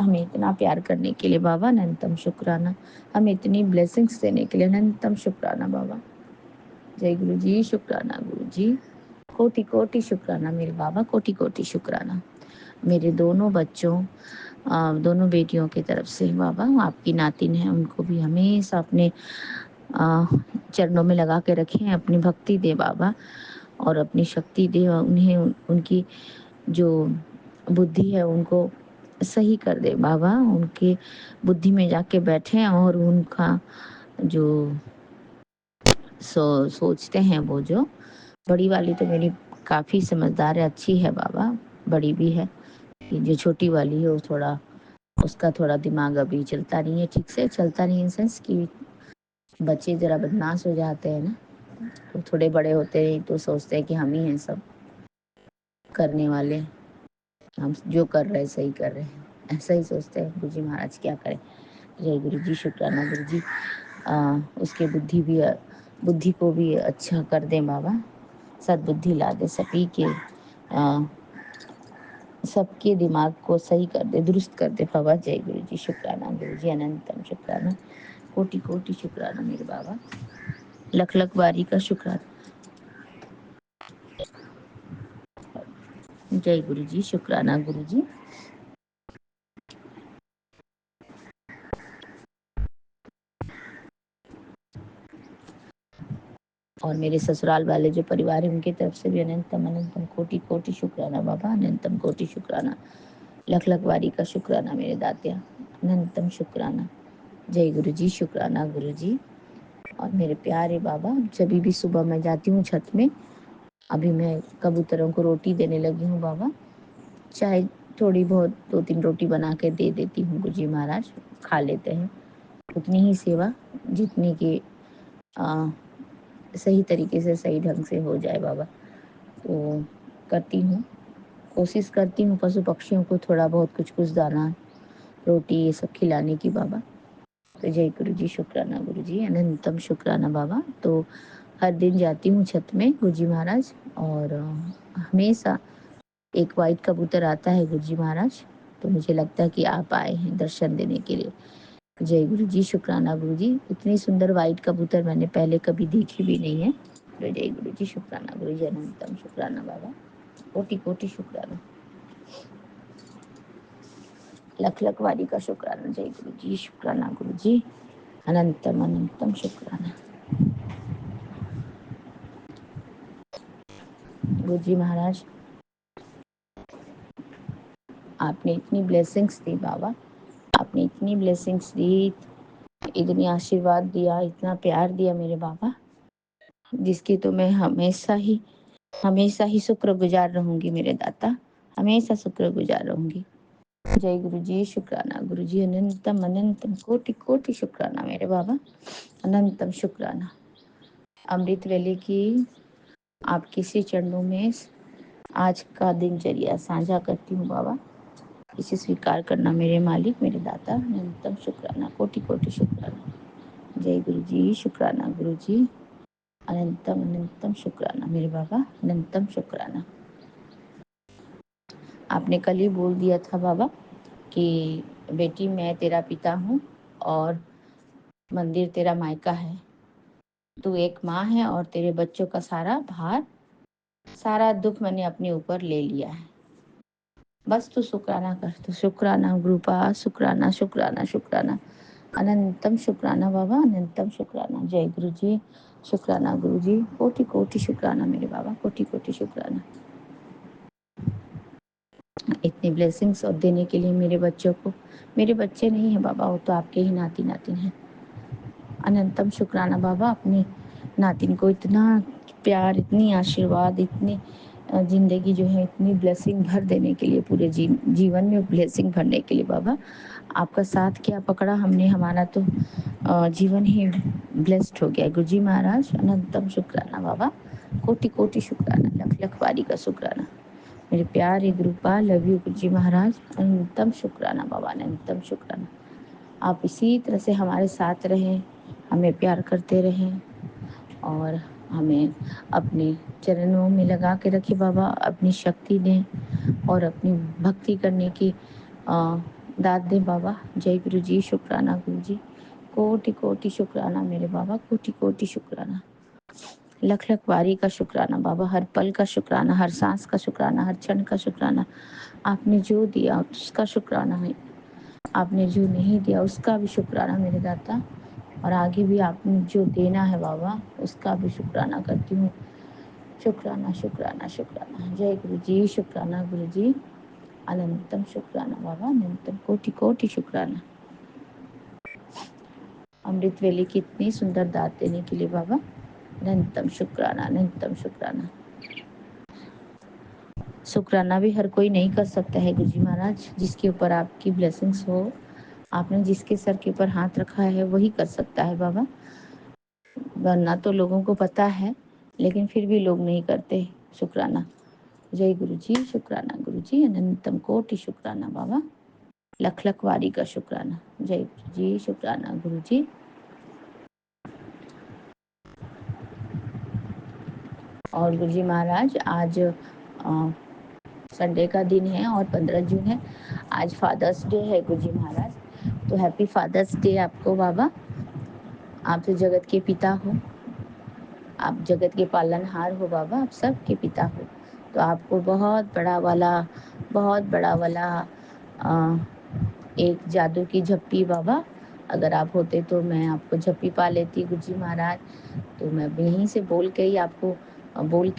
हमें इतना प्यार करने के लिए बाबा, अनंतम शुक्राना। हमें इतनी ब्लेसिंग्स देने के लिए अनंतम शुक्राना बाबा। जय गुरु जी, शुक्राना गुरु जी, कोटि कोटि शुक्राना मेरे बाबा, कोटि कोटि शुक्राना। मेरे दोनों बच्चों, दोनों बेटियों की तरफ से बाबा, आपकी नातिन है, उनको भी हमेशा अपने चरणों में लगा के रखें, अपनी भक्ति दे बाबा और अपनी शक्ति दे, उन्हें उनकी जो बुद्धि है उनको सही कर दे बाबा, उनके बुद्धि में जाके बैठे और उनका जो सोचते हैं वो, जो बड़ी वाली तो मेरी काफ़ी समझदार है, अच्छी है बाबा, बड़ी भी है। जो छोटी वाली है वो थोड़ा, उसका थोड़ा दिमाग अभी चलता नहीं है, ठीक से चलता नहीं, इन सेंस कि बच्चे ज़रा बदमाश हो जाते हैं ना, तो थोड़े बड़े होते हैं तो सोचते हैं कि हम ही हैं सब करने वाले, हम जो कर रहे हैं सही कर रहे हैं, ऐसा ही सोचते हैं। गुरु जी महाराज क्या करें। जय गुरु जी, शुक्राना गुरु जी। उसके बुद्धि को भी अच्छा कर दें बाबा, सद्बुद्धि ला दे, सभी के सबके दिमाग को सही कर दे, दुरुस्त कर दे बाबा। जय गुरु जी, शुक्राना गुरु जी, अनंतम शुक्राना, कोटि कोटि शुक्राना मेरे बाबा, लख लख बारी का शुक्राना। जय गुरु जी, शुक्राना गुरु जी। और मेरे ससुराल वाले जो परिवार है उनकी तरफ से भी अनंतम अनंतम कोटि कोटि शुक्राना बाबा, अनंतम कोटि शुक्राना, लख लख बारी का शुक्राना मेरे दातिया, अनंतम शुक्राना। जय गुरु जी, शुक्राना गुरु जी। और मेरे प्यारे बाबा, जब भी सुबह मैं जाती हूँ छत में, अभी मैं कबूतरों को रोटी देने लगी हूँ बाबा, चाहे थोड़ी बहुत 2-3 रोटी बना के दे देती हूँ गुरु जी महाराज, खा लेते हैं, उतनी ही सेवा जितनी की सही तरीके से सही ढंग से हो जाए बाबा, तो करती हूँ, कोशिश करती हूँ पशु पक्षियों को थोड़ा बहुत कुछ कुछ दाना रोटी ये सब खिलाने की बाबा। तो जय गुरु जी, शुक्राना गुरु जी, अनंतम शुक्राना बाबा। तो हर दिन जाती हूँ छत में गुरु जी महाराज, और हमेशा एक वाइट कबूतर आता है गुरु जी महाराज, तो मुझे लगता है कि आप आए हैं दर्शन देने के लिए। जय गुरु जी, शुक्राना गुरु जी। इतनी सुंदर वाइट कबूतर मैंने पहले कभी देखी भी नहीं है। तो जय गुरु जी, शुक्राना गुरु जी, अनंतम शुक्राना बाबा, कोटि कोटि शुक्राना, लख लख वारी का शुक्राना। जय गुरु जी, शुक्राना गुरु जी, अनंतम अनंतम शुक्राना। गुरु जी महाराज, आपने इतनी ब्लेसिंग्स दी बाबा, आपने इतनी ब्लेसिंग्स दी, इतनी आशीर्वाद दिया, इतना प्यार दिया मेरे बाबा, जिसकी तो मैं हमेशा ही शुक्रगुजार रहूंगी मेरे दाता, हमेशा शुक्रगुजार रहूंगी। जय गुरु जी, शुक्राना गुरु जी, अनंतम अनंतम कोटि कोटि शुक्राना मेरे बाबा, अनंतम शुक्राना। अमृत वेले की आपके श्री चरणों में आज का दिनचर्या साझा करती हूँ बाबा, इसे स्वीकार करना मेरे मालिक, मेरे दाता, अनंतम शुक्राना, कोटि कोटि शुक्राना। जय गुरु जी, शुक्राना गुरु जी, अनंतम अनंतम शुक्राना मेरे बाबा, अनंतम शुक्राना। आपने कल ही बोल दिया था बाबा कि बेटी मैं तेरा पिता हूँ और मंदिर तेरा मायका है, तू एक माँ है और तेरे बच्चों का सारा भार, सारा दुख मैंने अपने ऊपर ले लिया है, बस तू शुक्राना कर। तो शुक्राना गुरुपा, शुक्राना शुक्राना शुक्राना, अनंतम शुक्राना बाबा, अनंतम शुक्राना। जय गुरु जी, शुक्राना गुरु जी, कोटि कोटि शुक्राना मेरे बाबा, कोटि कोटि शुक्राना। इतनी ब्लेसिंग्स और देने के लिए मेरे बच्चों को, मेरे बच्चे नहीं है बाबा, वो तो आपके ही नाती नातिन है। अनंतम शुक्राना बाबा, अपने नातिन को इतना प्यार, इतनी आशीर्वाद, इतनी जिंदगी जो है इतनी ब्लेसिंग भर देने के लिए, पूरे जीवन में ब्लेसिंग भरने के लिए बाबा, आपका साथ क्या पकड़ा हमने, हमारा तो जीवन ही ब्लेस्ड हो गया। गुरु जी महाराज, अनंतम शुक्राना बाबा, कोटि कोटि शुक्राना, लख लख बारी का शुक्राना मेरे प्यारे गुरुपा, लव यू गुरु जी महाराज, अनंतम शुक्राना बाबा, अनंतम शुक्राना। आप इसी तरह से हमारे साथ रहें, हमें प्यार करते रहें और हमें अपने चरणों में लगा के रखे बाबा, अपनी शक्ति दें और अपनी भक्ति करने की दात दें बाबा। जय गुरु जी, शुक्राना गुरु जी, कोटि कोटि शुक्राना मेरे बाबा, कोटि कोटि शुक्राना, लख लख बारी का शुक्राना बाबा, हर पल का शुक्राना, हर सांस का शुक्राना, हर क्षण का शुक्राना। आपने जो दिया उसका शुक्राना है, आपने जो नहीं दिया उसका भी शुक्राना मेरे दाता, और आगे भी आपने जो देना है बाबा उसका भी शुक्राना करती हूँ। शुक्राना शुक्राना शुक्राना। जय गुरु जी, शुक्राना गुरु जी, अनंतम शुक्राना बाबा, अनंतम कोटि कोटि शुक्राना। अमृत वेले की इतनी सुंदर दात देने के लिए बाबा, अनंतम शुक्राना, अनंतम शुक्राना। शुक्राना भी हर कोई नहीं कर सकता है गुरु जी महाराज, जिसके ऊपर आपकी ब्लेसिंग्स हो, आपने जिसके सर के ऊपर हाथ रखा है वही कर सकता है बाबा, वरना तो लोगों को पता है लेकिन फिर भी लोग नहीं करते शुक्राना। जय गुरु जी, शुक्राना गुरु जी, अनंतम कोटि शुक्राना बाबा, लख लख वारी का शुक्राना। जय गुरु जी, शुक्राना गुरु जी। और गुरु जी महाराज, आज संडे का दिन है और 15 जून है, आज फादर्स डे है गुरु जी महाराज, तो हैप्पी फादर्स डे आपको बाबा। आप तो जगत के पिता हो, आप जगत के पालनहार हो बाबा, आप सबके पिता हो, तो आपको बहुत बड़ा वाला आ, एक जादू की झप्पी बाबा, अगर आप होते तो मैं आपको झप्पी पा लेती गुरु जी महाराज। तो मैं यहीं से बोल के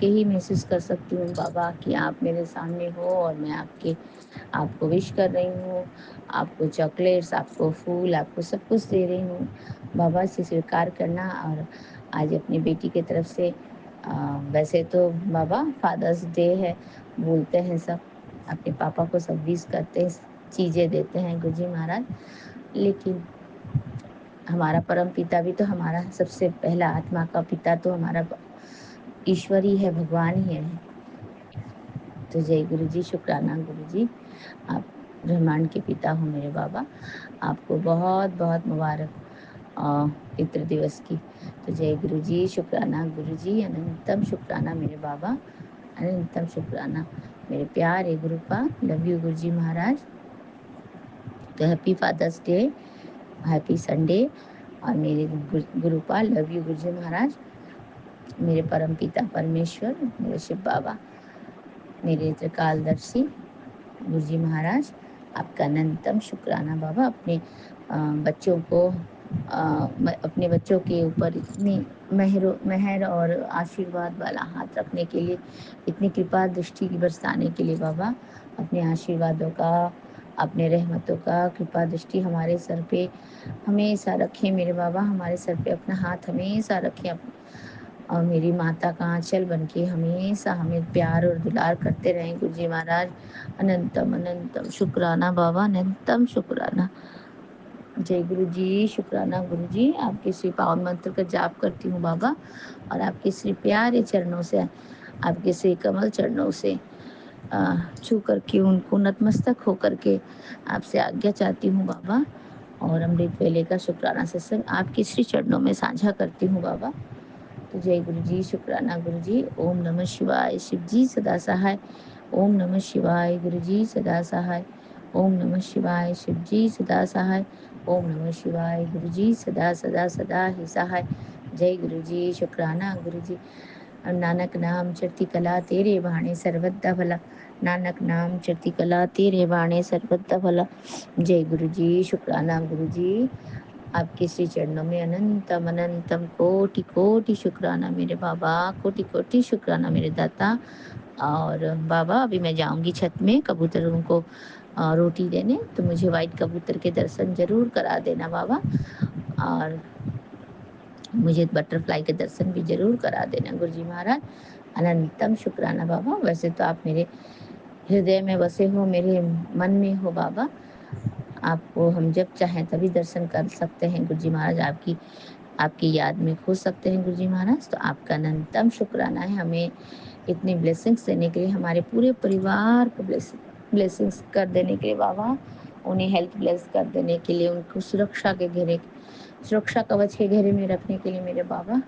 ही महसूस कर सकती हूँ बाबा कि आप मेरे सामने हो और मैं आपको विश कर रही हूँ, आपको चॉकलेट्स, आपको फूल, आपको सब कुछ दे रही हूँ बाबा, इसे स्वीकार करना। और आज अपनी बेटी की तरफ से वैसे तो बाबा फादर्स डे है, बोलते हैं सब, अपने पापा को सब विश करते हैं, चीज़ें देते हैं गुरुजी महाराज, लेकिन हमारा परम पिता भी तो हमारा सबसे पहला आत्मा का पिता तो हमारा ईश्वर ही है, भगवान ही है। तो जय गुरु जी, शुक्राना गुरु जी, आप ब्रह्मांड के पिता हो मेरे बाबा, आपको बहुत बहुत मुबारक पितृ दिवस की। तो जय गुरु जी, शुक्राना गुरु जी, अनंतम शुक्राना मेरे बाबा, अनंतम शुक्राना मेरे प्यारे गुरुपा, लव यू गुरु जी महाराज। तो happy Father's Day, happy Sunday, और मेरे गुरुपा, लव यू गुरु जी महाराज, मेरे परम पिता परमेश्वर, मेरे शिव बाबा, मेरे त्रिकालदर्शी गुरु जी महाराज, आपका अनंतम शुक्राना बाबा। बच्चों को अपने बच्चों के ऊपर इतनी मेहर और आशीर्वाद वाला हाथ रखने के लिए, इतनी कृपा दृष्टि बरसाने के लिए बाबा, अपने आशीर्वादों का, अपने रहमतों का कृपा दृष्टि हमारे सर पे हमेशा रखें मेरे बाबा, हमारे सर पे अपना हाथ हमेशा रखें, और मेरी माता का आंचल बन के हमेशा हमें प्यार और दुलार करते रहें गुरु जी महाराज। अनंतम अनंतम शुक्राना बाबा, अनंतम शुक्राना। जय गुरु जी, शुक्राना गुरु जी, आपके श्री पावन मंत्र का जाप करती हूँ बाबा, और आपके श्री प्यारे चरणों से, आपके श्री कमल चरणों से छू करके, उनको नतमस्तक होकर के आपसे आज्ञा चाहती हूँ बाबा, और अमृत वेले का शुक्राना सत्संग आपके श्री चरणों में साझा करती हूँ बाबा। तो जय गुरु जी, शुक्राना गुरु जी, ओम नमः शिवाय, शिव जी सदा सहाय, ओम नमः शिवाय, गुरु जी सदा सहाय, ओम नमः शिवाय, शिव जी सदा सहाय, ओम नमः शिवाय, गुरु जी सदा सदा सदा ही सहाय। जय गुरु जी, शुक्राना गुरु जी। नानक नाम चढ़ती कला तेरे बाणे सर्वदा भला, नानक नाम चढ़ती कला तेरे बाणे सर्वदा भला। जय गुरु जी, शुक्राना गुरु जी, आपके श्री चरणों में अनंतम अनंतम कोटि कोटि शुक्राना मेरे बाबा, कोटि कोटि शुक्राना मेरे दाता। और बाबा, अभी मैं जाऊंगी छत में कबूतरों को रोटी देने, तो मुझे वाइट कबूतर के दर्शन जरूर करा देना बाबा, और मुझे बटरफ्लाई के दर्शन भी जरूर करा देना गुरु जी महाराज। अनंतम शुक्राना बाबा, वैसे तो आप मेरे हृदय में बसे हो, मेरे मन में हो बाबा, आपको हम जब चाहें तभी दर्शन कर सकते हैं गुरु जी महाराज, आपकी याद में खो सकते हैं गुरु जी महाराज। तो आपका अनंतम शुक्राना है हमें इतनी ब्लेसिंग्स देने के लिए, हमारे पूरे परिवार को ब्लेसिंग्स कर देने के लिए बाबा, उन्हें हेल्थ ब्लेस कर देने के लिए, उनको सुरक्षा कवच के घेरे में रखने के लिए मेरे बाबा।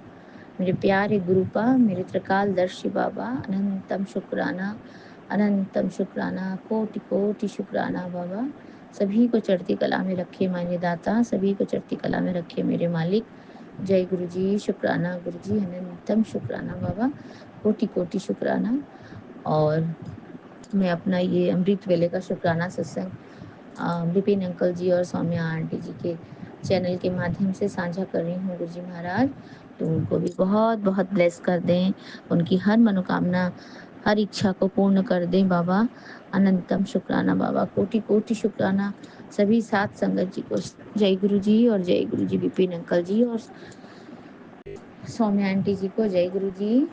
मेरे प्यारे गुरुपा, मेरे त्रिकालदर्शी बाबा, अनंतम शुक्राना, अनंतम शुक्राना, कोटि कोटि शुक्राना बाबा। सभी को चढ़ती कला में रखे मान्य दाता, सभी को चढ़ती कला में रखे मेरे मालिक। जय गुरु जी, शुक्राना गुरु जी, अनंतम शुक्राना बाबा, कोटि कोटि शुक्राना। और मैं अपना ये अमृत वेले का शुक्राना सत्संग विपिन अंकल जी और सौम्या आंटी जी के चैनल के माध्यम से साझा कर रही हूँ गुरु जी महाराज। तो उनको भी बहुत बहुत ब्लेस कर दें, उनकी हर मनोकामना, हर इच्छा को पूर्ण कर दें बाबा। अनंतम शुक्राना बाबा, कोटि कोटि शुक्राना सभी सात संगत जी को। जय गुरु जी और जय गुरु जी विपिन अंकल जी और सौम्या आंटी जी को जय गुरु जी।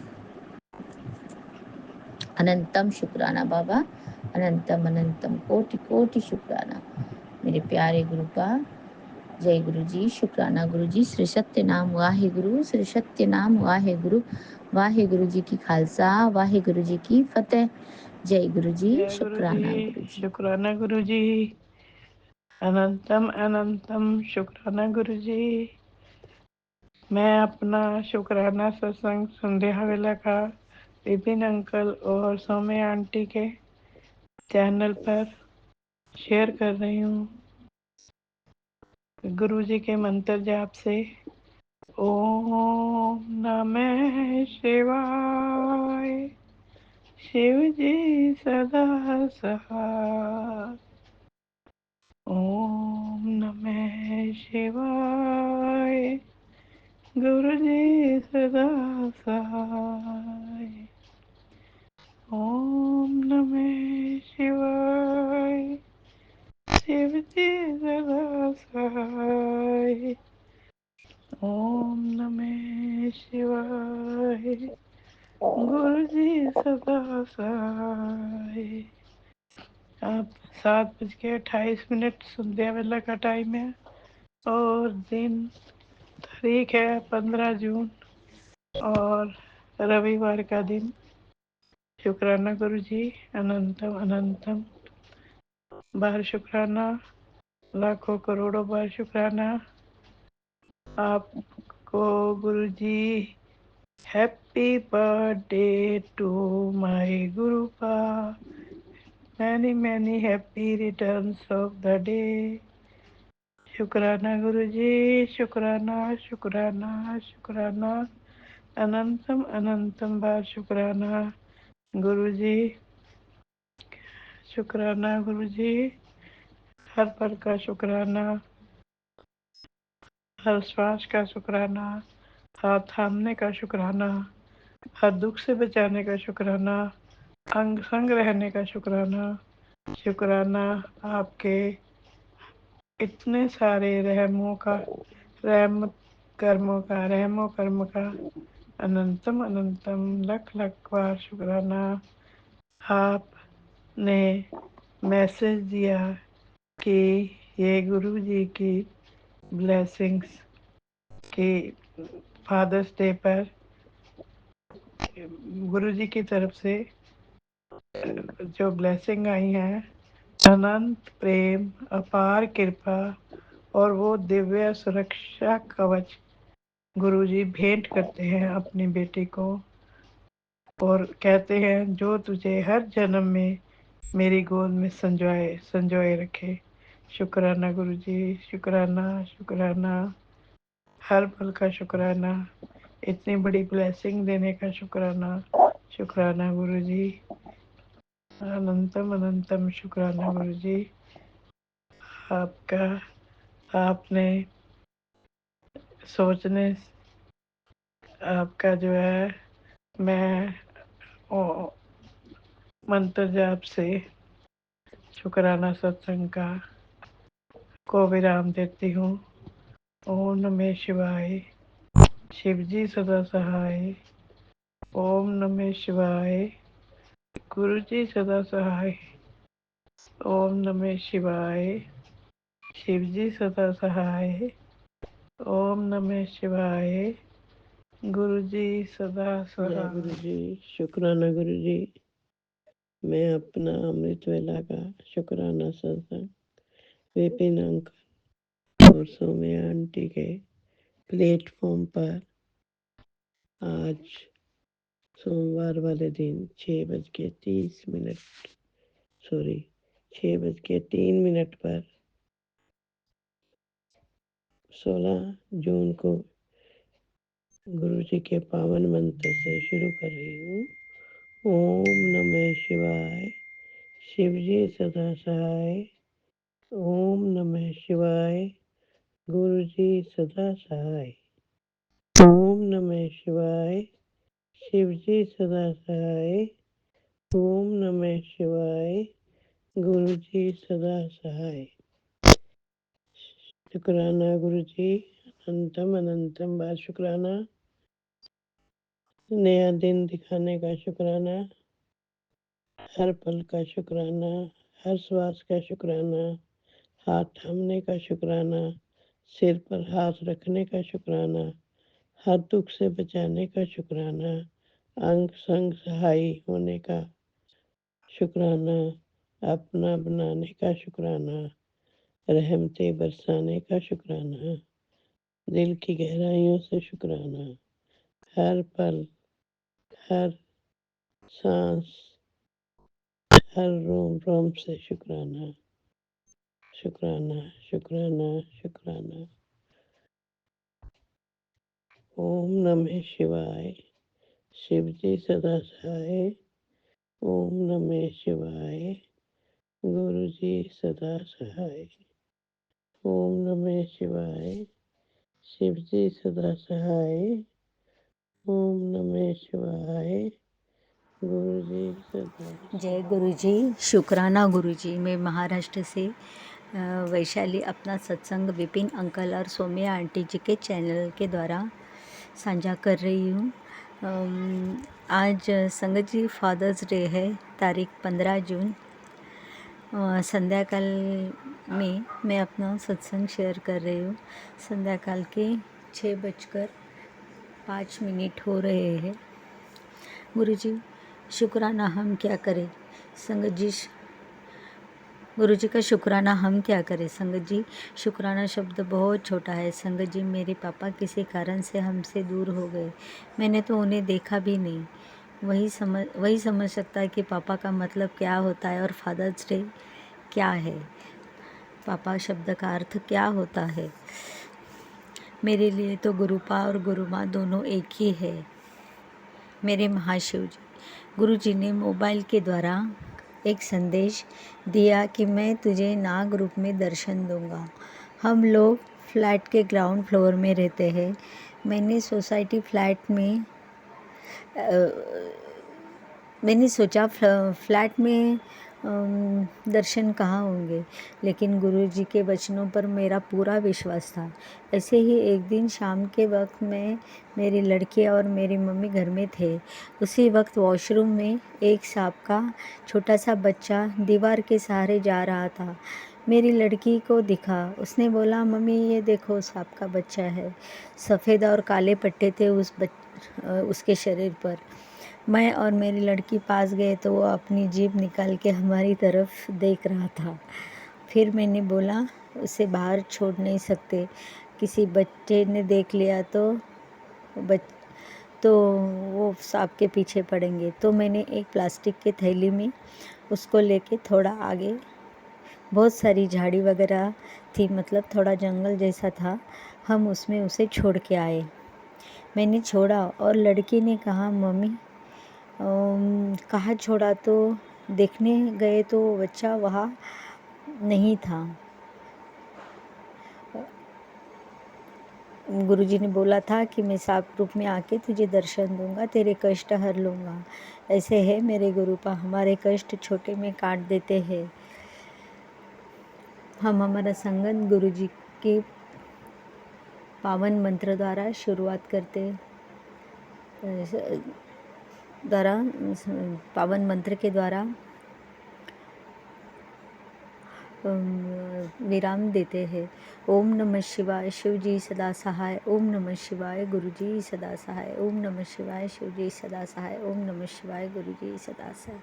अनंतम शुक्राना बाबा, अनंतम अनंतम कोटि कोटि शुक्राना मेरे प्यारे गुरुपा। जय गुरु जी, शुक्राना गुरु जी। श्री सत्य नाम वाहे गुरु, श्री सत्य नाम वाहे गुरु। वाहे गुरु जी की खालसा, वाहे गुरु जी की फतेह। जय गुरु जी, जय गुरु जी, शुक्राना गुरु जी। शुक्राना गुरु जी, अनंतम अनंतम शुक्राना गुरु जी। मैं अपना शुक्राना सत्संग संध्या वेला का विपिन अंकल और सौम्य आंटी के चैनल पर शेयर कर रही हूँ गुरु जी के मंत्र जाप से। ओम नमः शिवाय, शिव जी सदा सहाय। ओम नमः शिवाय, गुरु जी सदा सहाय। ओम नमः शिवाय, शिव जी सदा सहाय। ओम नमः शिवाय, गुरु जी सदा सहाय। अब 7:28 संध्या वेला का टाइम है और दिन तारीख है 15 जून और रविवार का दिन। शुक्राना गुरु जी, अनंतम अनंतम बार शुक्राना, लाखों करोड़ों बार शुक्राना आपको Guru ji. Happy birthday to my Guruppa, many many happy returns of the day. शुक्राना गुरु जी, शुक्राना शुक्राना शुक्राना, अनंतम अनंतम बार शुक्राना गुरु जी। शुक्राना गुरु जी, हर पल का शुक्राना, हर श्वास का शुक्राना, हाथ थामने का शुक्राना, हर दुख से बचाने का शुक्राना, अंग संग रहने का शुक्राना। शुक्राना आपके इतने सारे रहमों का, रहम कर्मों का, रहमो कर्म का अनंतम अनंतम लख लख बार शुक्राना। आपने मैसेज दिया कि ये गुरु जी की ब्लेसिंग्स कि फादर्स डे पर गुरु जी की तरफ से जो ब्लेसिंग आई है, अनंत प्रेम, अपार कृपा और वो दिव्य सुरक्षा कवच गुरु जी भेंट करते हैं अपनी बेटी को और कहते हैं जो तुझे हर जन्म में मेरी गोद में संजोए संजोए रखे। शुक्राना गुरु जी, शुक्राना शुक्राना, हर पल का शुक्राना, इतनी बड़ी ब्लेसिंग देने का शुक्राना। शुक्राना गुरु जी, अनंतम अनंतम शुक्राना गुरु जी। आपका, आपने सोचने, आपका जो है, मैं मंत्र जाप से शुक्राना सत्संग का को विराम देती हूँ। ओम नमः शिवाय, शिव जी सदा सहाय। ओम नमः शिवाय, गुरु जी सदा सहाय। ओम नमः शिवाय, शिव जी सदा सहाय। ओम नमः शिवाय, गुरु जी सदा सहाय। जय गुरु जी, शुक्राना गुरु जी। मैं अपना अमृत वेला का शुक्राना सत्संग विपिन अंकल और सौम्या आंटी के प्लेटफॉर्म पर आज सोमवार वाले दिन 6:03 पर 16 जून को गुरु जी के पावन मंत्र से शुरू कर रही हूँ। ओम नमः शिवाय, शिव जी सदा सहाय। ओम नमः शिवाय, गुरु जी सदा सहाय। ओम नमः शिवाय, शिव जी सदा सहाय। ओम नमः शिवाय, गुरु जी सदा सहाय। शुक्राना गुरु जी, अनंतम अनंतम बार शुक्राना। नया दिन दिखाने का शुक्राना, हर पल का शुक्राना, हर श्वास का शुक्राना, हाथ थामने का शुक्राना, सिर पर हाथ रखने का शुक्राना, हर दुख से बचाने का शुक्राना, अंग संग सहाय होने का शुक्राना, अपना बनाने का शुक्राना, रहमतें बरसाने का शुक्राना, दिल की गहराइयों से शुक्राना, हर पल, हर सांस, हर रोम रोम से शुक्राना, शुक्राना, शुक्राना, शुक्राना। ओम नमः शिवाय, शिव जी सदा सहाय। ओम नमः शिवाय, गुरु जी सदा सहाय। ओम नमः शिवाय, शिव जी सदा सहाय। ओम नमः शिवाय, गुरु जी सदा जय गुरु जी। शुक्राना गुरु जी। मैं महाराष्ट्र से वैशाली अपना सत्संग विपिन अंकल और सौम्या आंटी जी के चैनल के द्वारा साझा कर रही हूँ। आज संगत जी फादर्स डे है, तारीख 15 जून। संध्या काल में मैं अपना सत्संग शेयर कर रही हूँ। संध्या काल के 6:05 हो रहे हैं। गुरु जी शुक्राना हम क्या करें संगत जी। गुरु जी का शुक्राना हम क्या करें संगत जी। शुक्राना शब्द बहुत छोटा है संगत जी। मेरे पापा किसी कारण से हमसे दूर हो गए, मैंने तो उन्हें देखा भी नहीं। वही समझ सकता है कि पापा का मतलब क्या होता है और फादर्स डे क्या है, पापा शब्द का अर्थ क्या होता है। मेरे लिए तो गुरुपा और गुरुमाँ दोनों एक ही है। मेरे महाशिव जी, गुरु जी ने मोबाइल के द्वारा एक संदेश दिया कि मैं तुझे नाग रूप में दर्शन दूंगा। हम लोग फ्लैट के ग्राउंड फ्लोर में रहते हैं। मैंने सोचा फ्लैट में दर्शन कहाँ होंगे, लेकिन गुरु जी के वचनों पर मेरा पूरा विश्वास था। ऐसे ही एक दिन शाम के वक्त मैं, मेरी लड़की और मेरी मम्मी घर में थे। उसी वक्त वॉशरूम में एक सांप का छोटा सा बच्चा दीवार के सहारे जा रहा था। मेरी लड़की को दिखा, उसने बोला मम्मी ये देखो सांप का बच्चा है। सफ़ेद और काले पट्टे थे उसके शरीर पर। मैं और मेरी लड़की पास गए तो वो अपनी जीभ निकाल के हमारी तरफ देख रहा था। फिर मैंने बोला उसे बाहर छोड़ नहीं सकते, किसी बच्चे ने देख लिया तो वो सांप के पीछे पड़ेंगे। तो मैंने एक प्लास्टिक के थैली में उसको लेके थोड़ा आगे, बहुत सारी झाड़ी वगैरह थी, मतलब थोड़ा जंगल जैसा था, हम उसमें उसे छोड़ के आए। मैंने छोड़ा और लड़की ने कहा मम्मी कहाँ छोड़ा, तो देखने गए तो बच्चा वहाँ नहीं था। गुरुजी ने बोला था कि मैं सांप रूप में आके तुझे दर्शन दूंगा, तेरे कष्ट हर लूँगा। ऐसे है मेरे गुरुपा, हमारे कष्ट छोटे में काट देते हैं। हम हमारा संगत गुरुजी के पावन मंत्र द्वारा शुरुआत करते पावन मंत्र के द्वारा विराम देते हैं। ओम नमः शिवाय, शिव जी सदा सहाय। ओम नमः शिवाय, गुरु जी सदा सहाय। ओम नमः शिवाय, शिव जी सदा सहाय। ओम नमः शिवाय, गुरु जी सदा सहाय।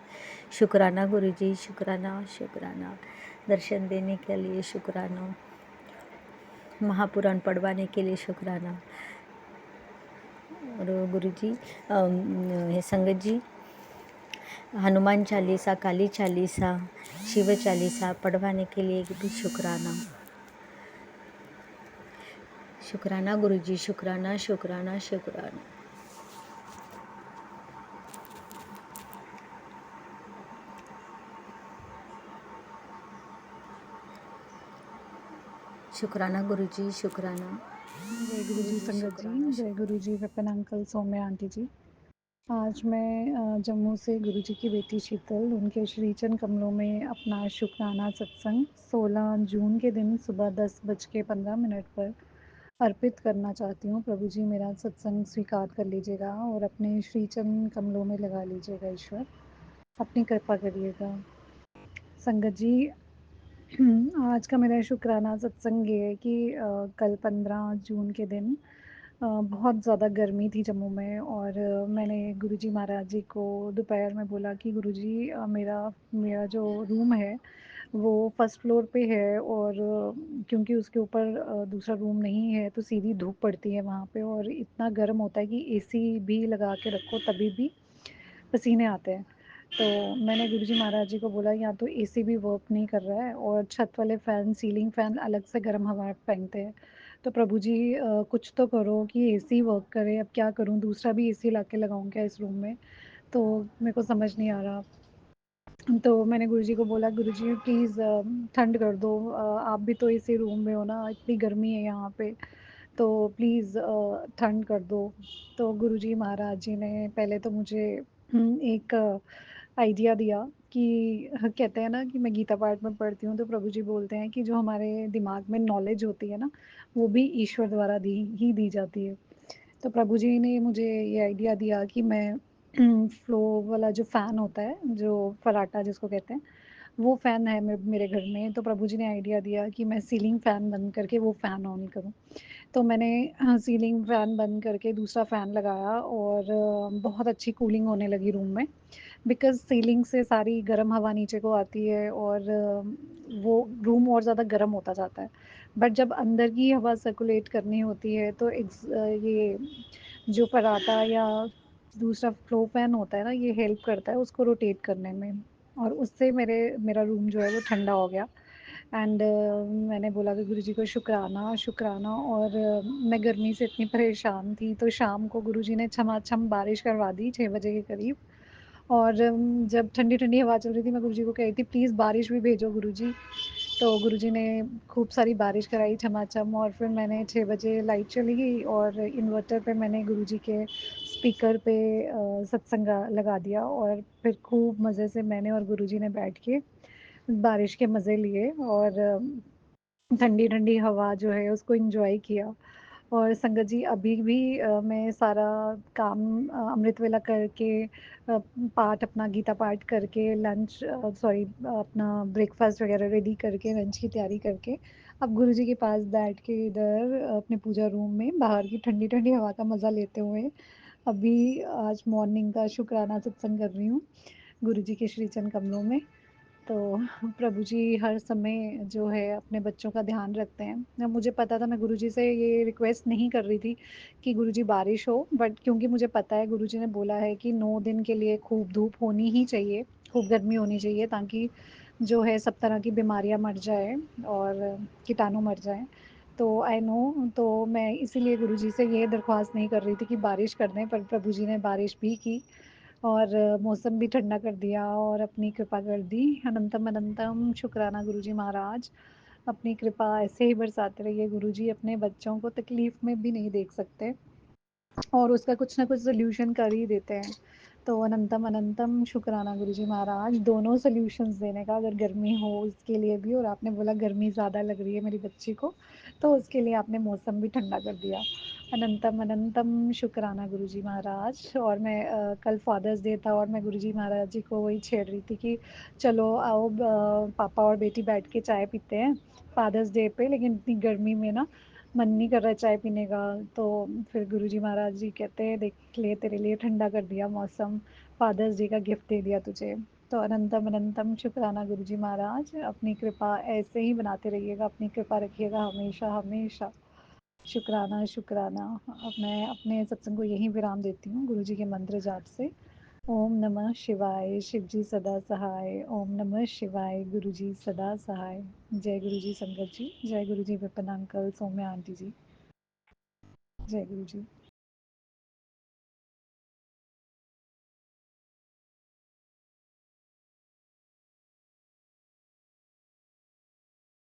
शुक्राना गुरु जी, शुक्राना शुक्राना। दर्शन देने के लिए शुक्राना, महापुराण पढ़वाने के लिए शुक्राना, और गुरुजी संगत जी हनुमान चालीसा, काली चालीसा, शिव चालीसा पढ़वाने के लिए भी शुक्राना। शुक्राना गुरुजी, शुक्राना शुक्राना शुक्राना। शुक्राना गुरुजी, शुक्राना। जय गुरु जी संगत जी, जय गुरु जी विपिन अंकल, सौम्या आंटी जी। आज मैं जम्मू से गुरु जी की बेटी शीतल, उनके श्रीचरण कमलों में अपना शुक्राना सत्संग 16 जून के दिन सुबह 10:15 पर अर्पित करना चाहती हूँ। प्रभु जी मेरा सत्संग स्वीकार कर लीजिएगा और अपने श्रीचरण कमलों में लगा लीजिएगा। ईश्वर अपनी कृपा करिएगा। संगत जी आज का मेरा शुक्राना सत्संग ये है कि कल 15 जून के दिन बहुत ज़्यादा गर्मी थी जम्मू में और मैंने गुरुजी महाराज जी को दोपहर में बोला कि गुरुजी मेरा मेरा जो रूम है वो फर्स्ट फ्लोर पे है और क्योंकि उसके ऊपर दूसरा रूम नहीं है तो सीधी धूप पड़ती है वहाँ पे और इतना गर्म होता है कि एसी भी लगा के रखो तभी भी पसीने आते हैं। तो मैंने गुरुजी महाराज जी को बोला या तो एसी भी वर्क नहीं कर रहा है और छत वाले फ़ैन, सीलिंग फ़ैन अलग से गर्म हवा फेंकते हैं। तो प्रभु जी कुछ तो करो कि एसी वर्क करे। अब क्या करूँ? दूसरा भी एसी लाके लगाऊँ क्या इस रूम में? तो मेरे को समझ नहीं आ रहा। तो मैंने गुरुजी को बोला गुरुजी प्लीज़ ठंड कर दो। आप भी तो इसी रूम में हो ना, इतनी गर्मी है यहाँ पे। तो प्लीज़ ठंड कर दो। तो गुरुजी महाराज जी ने पहले तो मुझे एक आइडिया दिया कि कहते हैं ना कि मैं गीता पाठ में पढ़ती हूँ तो प्रभु जी बोलते हैं कि जो हमारे दिमाग में नॉलेज होती है ना, वो भी ईश्वर द्वारा दी जाती है। तो प्रभु जी ने मुझे ये आइडिया दिया कि मैं फ्लो वाला जो फ़ैन होता है, जो फर्राटा जिसको कहते हैं, वो फ़ैन है मेरे घर में। तो प्रभु जी ने आइडिया दिया कि मैं सीलिंग फ़ैन बंद करके वो फ़ैन ऑन करूँ। तो मैंने सीलिंग फ़ैन बंद करके दूसरा फ़ैन लगाया और बहुत अच्छी कूलिंग होने लगी रूम में। बिकॉज़ सीलिंग से सारी गर्म हवा नीचे को आती है और वो रूम और ज़्यादा गर्म होता जाता है। बट जब अंदर की हवा सर्कुलेट करनी होती है तो ये जो पराठा या दूसरा फ्लो फैन होता है ना, ये हेल्प करता है उसको रोटेट करने में और उससे मेरा रूम जो है वो ठंडा हो गया। एंड मैंने बोला कि गुरुजी को शुक्राना शुक्राना और मैं गर्मी से इतनी परेशान थी तो शाम को गुरुजी ने छमाछम बारिश करवा दी 6 बजे के करीब। और जब ठंडी-ठंडी हवा चल रही थी, मैं गुरुजी को कह रही थी, "प्लीज़ बारिश भी भेजो गुरुजी।" तो गुरुजी ने खूब सारी बारिश कराई छमाछम और फिर मैंने 6 बजे लाइट चली गई और इन्वर्टर पे मैंने गुरुजी के स्पीकर पे सत्संग लगा दिया और फिर खूब मज़े से मैंने और गुरुजी ने बैठ के बारिश के मज़े लिए और ठंडी-ठंडी हवा जो है उसको एन्जॉय किया। और संगत जी अभी भी मैं सारा काम अमृत वेला करके पाठ अपना गीता पाठ करके लंच सॉरी अपना ब्रेकफ़ास्ट वग़ैरह रेडी करके लंच की तैयारी करके अब गुरुजी के पास बैठ के इधर अपने पूजा रूम में बाहर की ठंडी-ठंडी हवा का मज़ा लेते हुए अभी आज मॉर्निंग का शुक्राना सत्संग कर रही हूँ, गुरुजी के श्री चरण कमलों में। तो प्रभु जी हर समय जो है अपने बच्चों का ध्यान रखते हैं। अब मुझे पता था मैं गुरुजी से ये रिक्वेस्ट नहीं कर रही थी कि गुरुजी बारिश हो, बट क्योंकि मुझे पता है गुरुजी ने बोला है कि 9 दिन के लिए खूब धूप होनी ही चाहिए, खूब गर्मी होनी चाहिए ताकि जो है सब तरह की बीमारियाँ मर जाएँ और कीटाणु मर जाएँ। तो आई नो तो मैं इसीलिए गुरुजी से ये दरख्वास्त नहीं कर रही थी कि बारिश कर दें, पर प्रभु जी ने बारिश भी की। और मौसम भी ठंडा कर दिया और अपनी कृपा कर दी। अनंतम अनंतम शुक्राना गुरुजी महाराज। अपनी कृपा ऐसे ही बरसाते रहिए गुरुजी, अपने बच्चों को तकलीफ़ में भी नहीं देख सकते और उसका कुछ ना कुछ सॉल्यूशन कर ही देते हैं। तो अनंतम अनंतम शुक्राना गुरुजी महाराज, दोनों सॉल्यूशंस देने का, अगर गर्मी हो उसके लिए भी और आपने बोला गर्मी ज़्यादा लग रही है मेरी बच्ची को, तो उसके लिए आपने मौसम भी ठंडा कर दिया। अनंतम अनंतम शुक्राना गुरुजी महाराज। और मैं कल फादर्स डे था और मैं गुरुजी महाराज जी को वही छेड़ रही थी कि चलो आओ पापा और बेटी बैठ के चाय पीते हैं फादर्स डे पे, लेकिन इतनी गर्मी में ना मन नहीं कर रहा है चाय पीने का। तो फिर गुरुजी महाराज जी कहते हैं देख ले तेरे लिए ठंडा कर दिया मौसम, फादर्स डे का गिफ्ट दे दिया तुझे। तो अनंतम अनंतम शुक्राना गुरुजी महाराज, अपनी कृपा ऐसे ही बनाते रहिएगा, अपनी कृपा रखिएगा हमेशा हमेशा। शुक्राना, शुक्राना। अब मैं अपने सत्संग को यहीं विराम देती हूँ गुरु जी के मंत्र जाप से। ओम नमः शिवाय, शिव जी सदा सहाय। ओम नमः शिवाय, गुरु जी सदा सहाय। जय गुरु जी संगत जी, जय गुरु जी विपिन अंकल, सौम्या आंटी जी। जय गुरु जी।